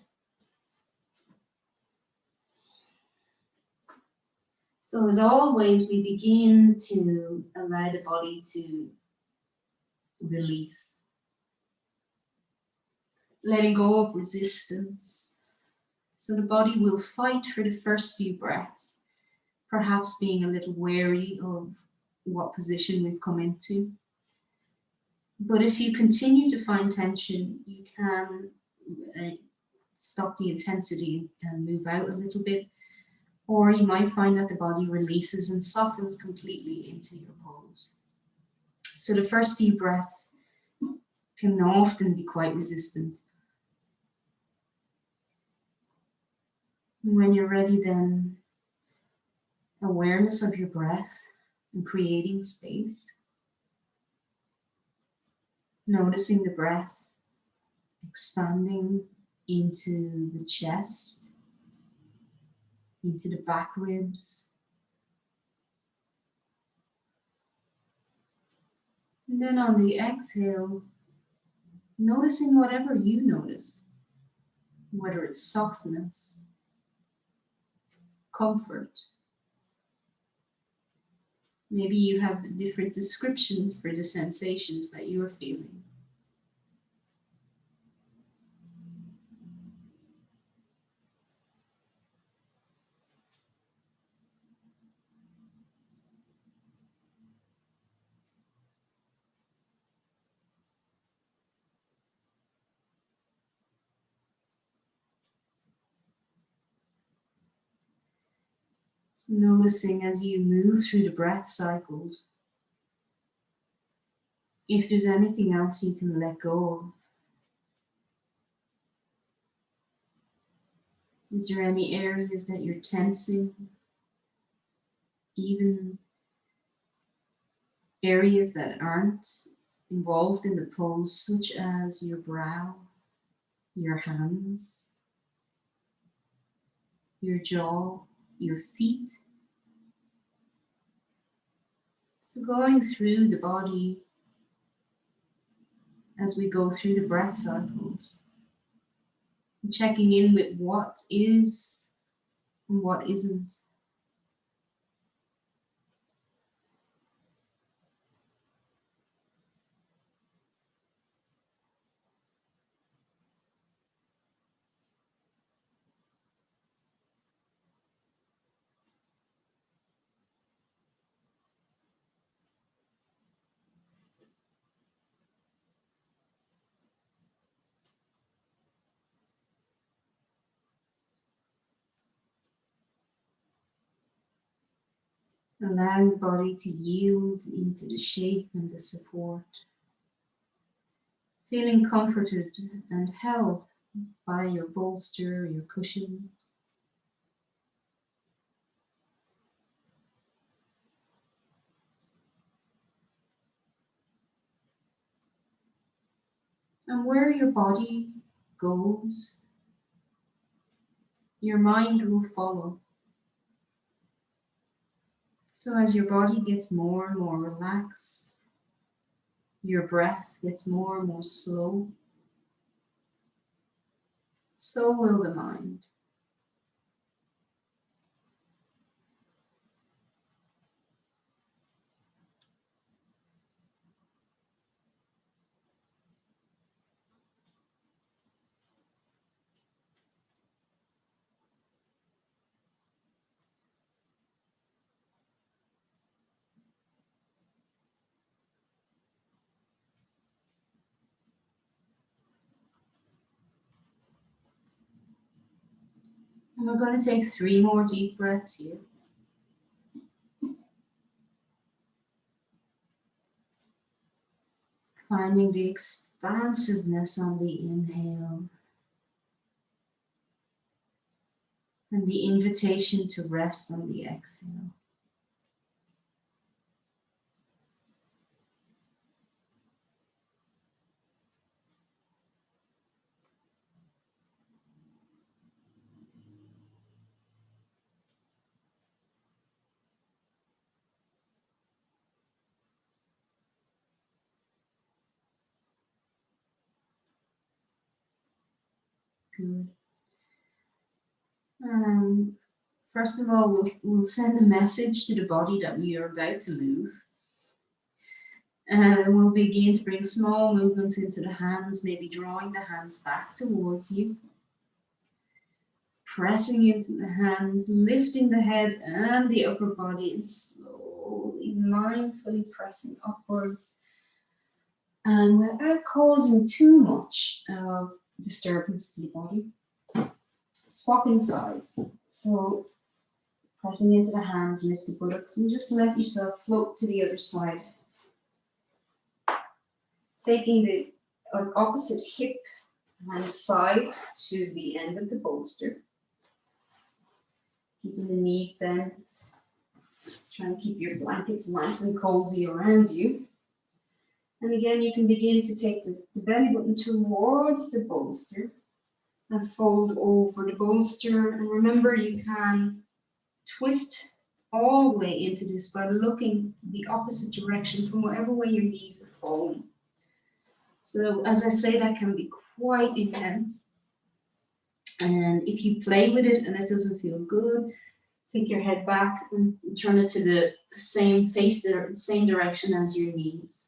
So as always, we begin to allow the body to release. Letting go of resistance. So the body will fight for the first few breaths, perhaps being a little wary of what position we've come into. But if you continue to find tension, you can stop the intensity and move out a little bit, or you might find that the body releases and softens completely into your pose. So the first few breaths can often be quite resistant. When you're ready, then awareness of your breath and creating space. Noticing the breath expanding into the chest, into the back ribs, And then on the exhale, noticing whatever you notice, whether it's softness, comfort. Maybe you have a different description for the sensations that you are feeling. So noticing as you move through the breath cycles, if there's anything else you can let go of. Is there any areas that you're tensing? Even areas that aren't involved in the pose, such as your brow, your hands, your jaw, your feet. So going through the body as we go through the breath cycles, and checking in with what is and what isn't. Allowing the body to yield into the shape and the support. Feeling comforted and held by your bolster, your cushion. And where your body goes, your mind will follow. So as your body gets more and more relaxed, your breath gets more and more slow, so will the mind. And we're going to take 3 more deep breaths here. Finding the expansiveness on the inhale and the invitation to rest on the exhale. Good. First of all, we'll send a message to the body that we are about to move. And we'll begin to bring small movements into the hands, maybe drawing the hands back towards you. Pressing into the hands, lifting the head and the upper body, and slowly, mindfully pressing upwards. And without causing too much of disturbance to the body, swapping sides. So pressing into the hands, lift the buttocks, and just let yourself float to the other side. Taking the opposite hip and side to the end of the bolster. Keeping the knees bent. Try and keep your blankets nice and cozy around you. And again, you can begin to take the belly button towards the bolster and fold over the bolster. And remember, you can twist all the way into this by looking the opposite direction from whatever way your knees are falling. So as I say, that can be quite intense. And if you play with it and it doesn't feel good, take your head back and turn it to the same same direction as your knees.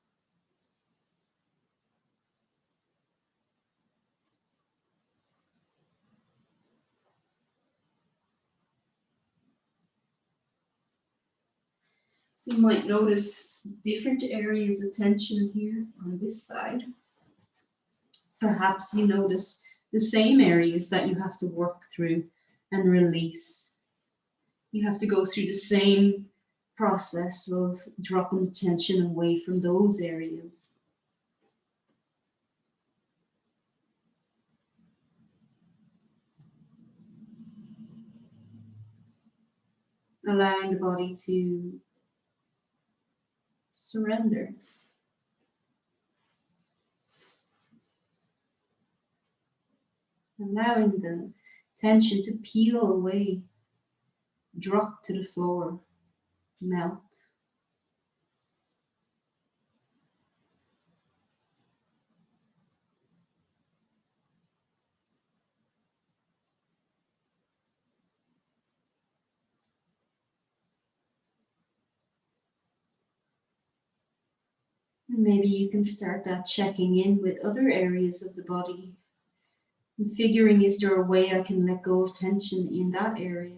So you might notice different areas of tension here on this side. Perhaps you notice the same areas that you have to work through and release. You have to go through the same process of dropping the tension away from those areas. Allowing the body to surrender. Allowing the tension to peel away, drop to the floor, melt. Maybe you can start that checking in with other areas of the body and figuring, is there a way I can let go of tension in that area?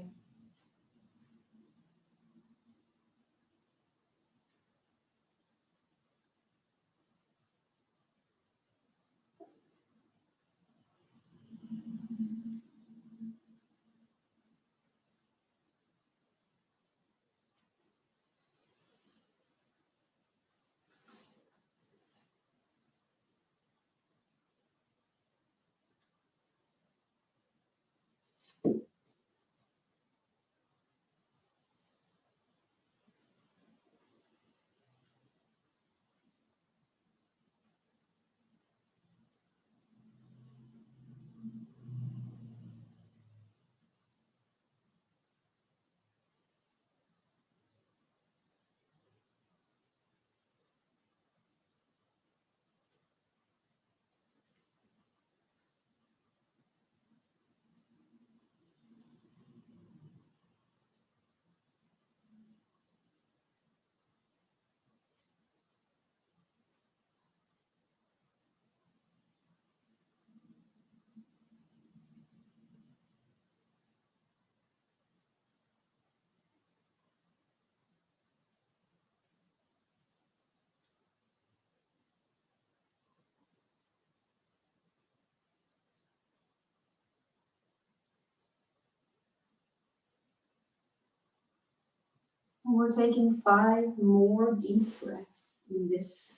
And we're taking 5 more deep breaths in this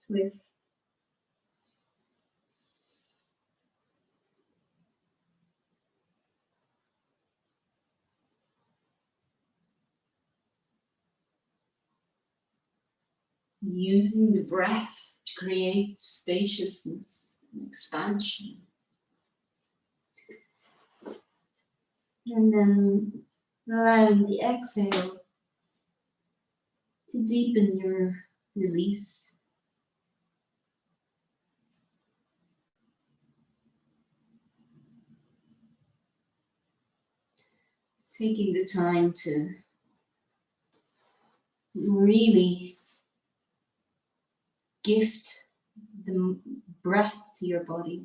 twist. Using the breath to create spaciousness and expansion. And then allowing the exhale to deepen your release. Taking the time to really gift the breath to your body.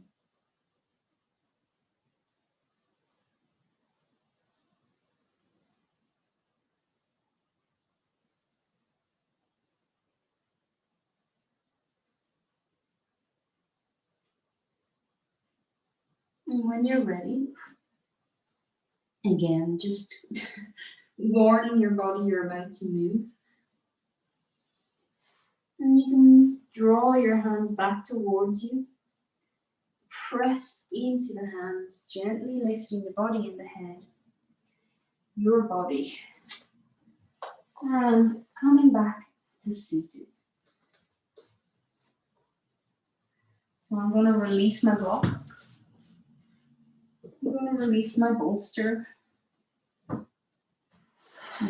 And when you're ready, again, just warning your body you're about to move. And you can draw your hands back towards you. Press into the hands, gently lifting the body and the head. Your body. And coming back to seated. So I'm going to release my blocks. I'm going to release my bolster. I'm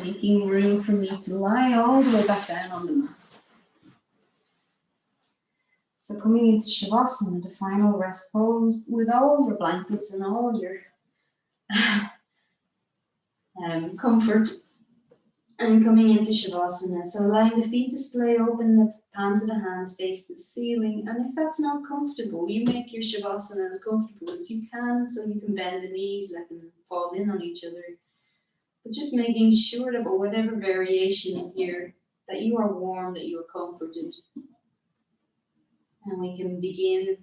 Making room for me to lie all the way back down on the mat. So coming into Shavasana, the final rest pose, with all your blankets and all your comfort, and coming into Shavasana. So allowing the feet to splay open, the palms of the hands face the ceiling. And if that's not comfortable, you make your Shavasana as comfortable as you can, so you can bend the knees, let them fall in on each other. But just making sure that, whatever variation here, that you are warm, that you are comforted. And we can begin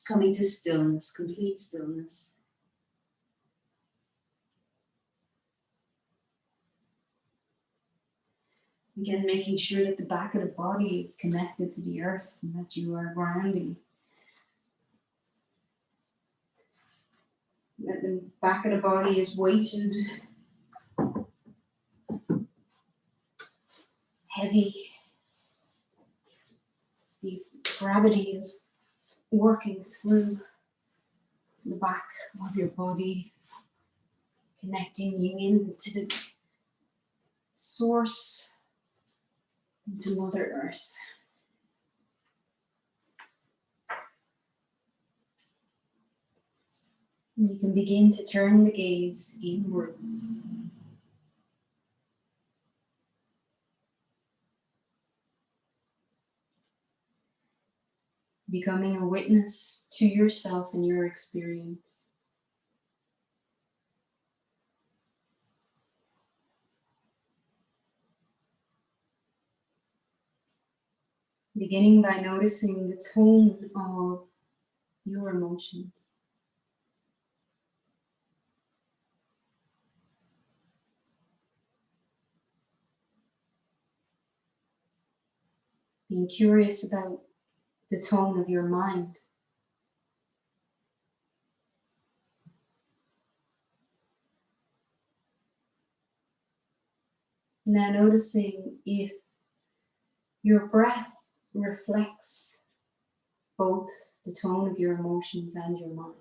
coming to stillness, complete stillness. Again, making sure that the back of the body is connected to the earth and that you are grounding. That the back of the body is weighted, heavy. The gravity is working through the back of your body, connecting you into the source, into Mother Earth. And you can begin to turn the gaze inwards. Becoming a witness to yourself and your experience. Beginning by noticing the tone of your emotions. Being curious about the tone of your mind. Now noticing if your breath reflects both the tone of your emotions and your mind.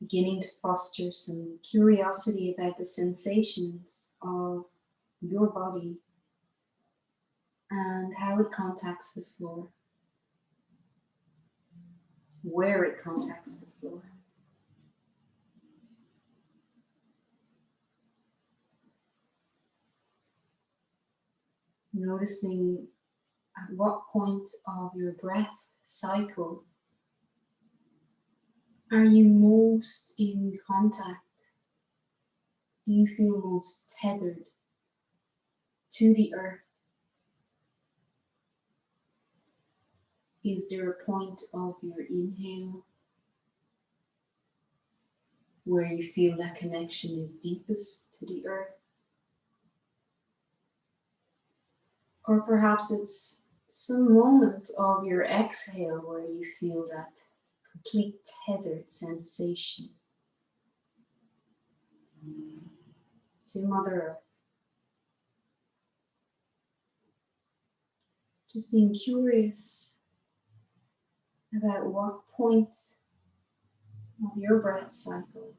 Beginning to foster some curiosity about the sensations of your body and how it contacts the floor, where it contacts the floor. Noticing at what point of your breath cycle are you most in contact? Do you feel most tethered to the earth? Is there a point of your inhale where you feel that connection is deepest to the earth? Or perhaps it's some moment of your exhale where you feel that complete tethered sensation to Mother Earth. Just being curious about what point of your breath cycle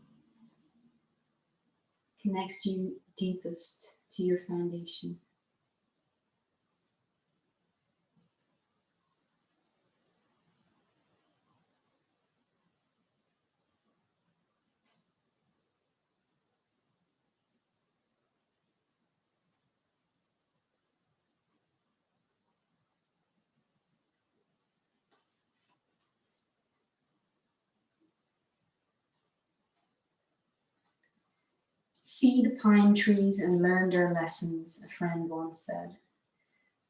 connects you deepest to your foundation. See the pine trees and learn their lessons, a friend once said.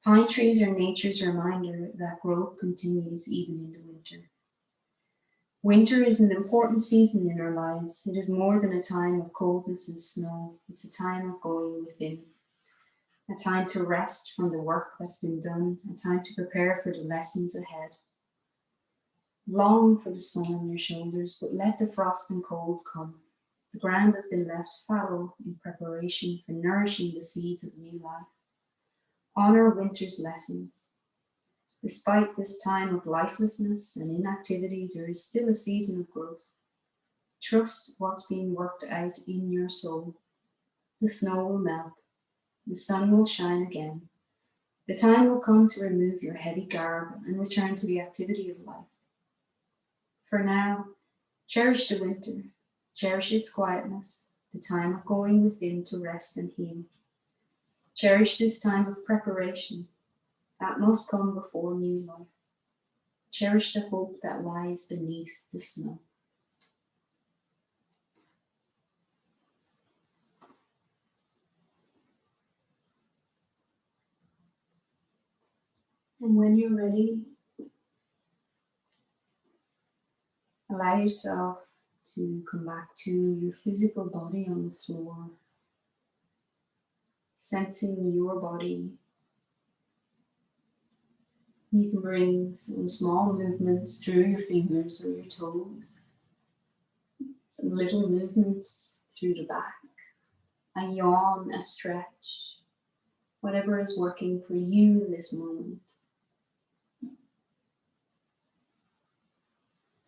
Pine trees are nature's reminder that growth continues even in the winter. Winter is an important season in our lives. It is more than a time of coldness and snow. It's a time of going within, a time to rest from the work that's been done, a time to prepare for the lessons ahead. Long for the sun on your shoulders, but let the frost and cold come. The ground has been left fallow in preparation for nourishing the seeds of new life. Honor winter's lessons. Despite this time of lifelessness and inactivity, there is still a season of growth. Trust what's being worked out in your soul. The snow will melt. The sun will shine again. The time will come to remove your heavy garb and return to the activity of life. For now, cherish the winter, cherish its quietness, the time of going within to rest and heal. Cherish this time of preparation that must come before new life. Cherish the hope that lies beneath the snow. And when you're ready, allow yourself to come back to your physical body on the floor, sensing your body. You can bring some small movements through your fingers or your toes, some little movements through the back, a yawn, a stretch, whatever is working for you in this moment.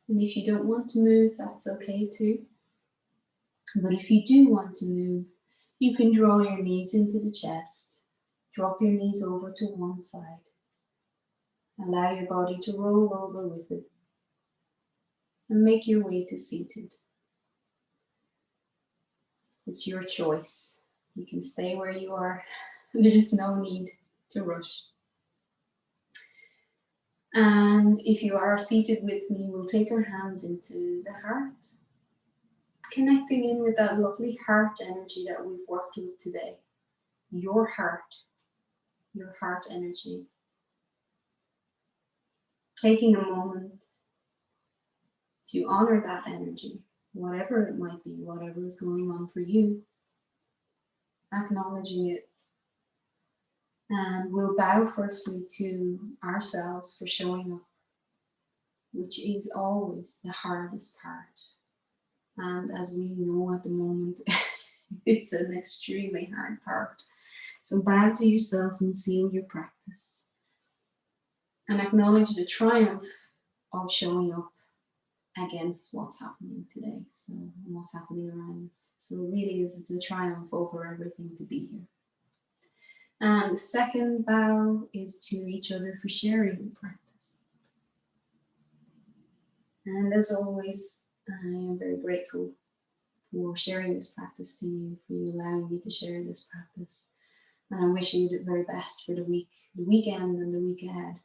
And if you don't want to move, that's okay too. But if you do want to move, you can draw your knees into the chest, drop your knees over to one side, allow your body to roll over with it, and make your way to seated. It's your choice. You can stay where you are. There is no need to rush. And if you are seated with me, we'll take our hands into the heart, connecting in with that lovely heart energy that we've worked with today. Your heart energy. Taking a moment to honor that energy, whatever it might be, whatever is going on for you, acknowledging it. And we'll bow firstly to ourselves for showing up, which is always the hardest part. And as we know at the moment, it's an extremely hard part. So bow to yourself and seal your practice. And acknowledge the triumph of showing up against what's happening today. So, and what's happening around us. So it really is, it's a triumph over everything to be here. And the second bow is to each other for sharing the practice. And as always, I am very grateful for sharing this practice to you, for you allowing me to share this practice. And I wish you the very best for the week, the weekend and the week ahead.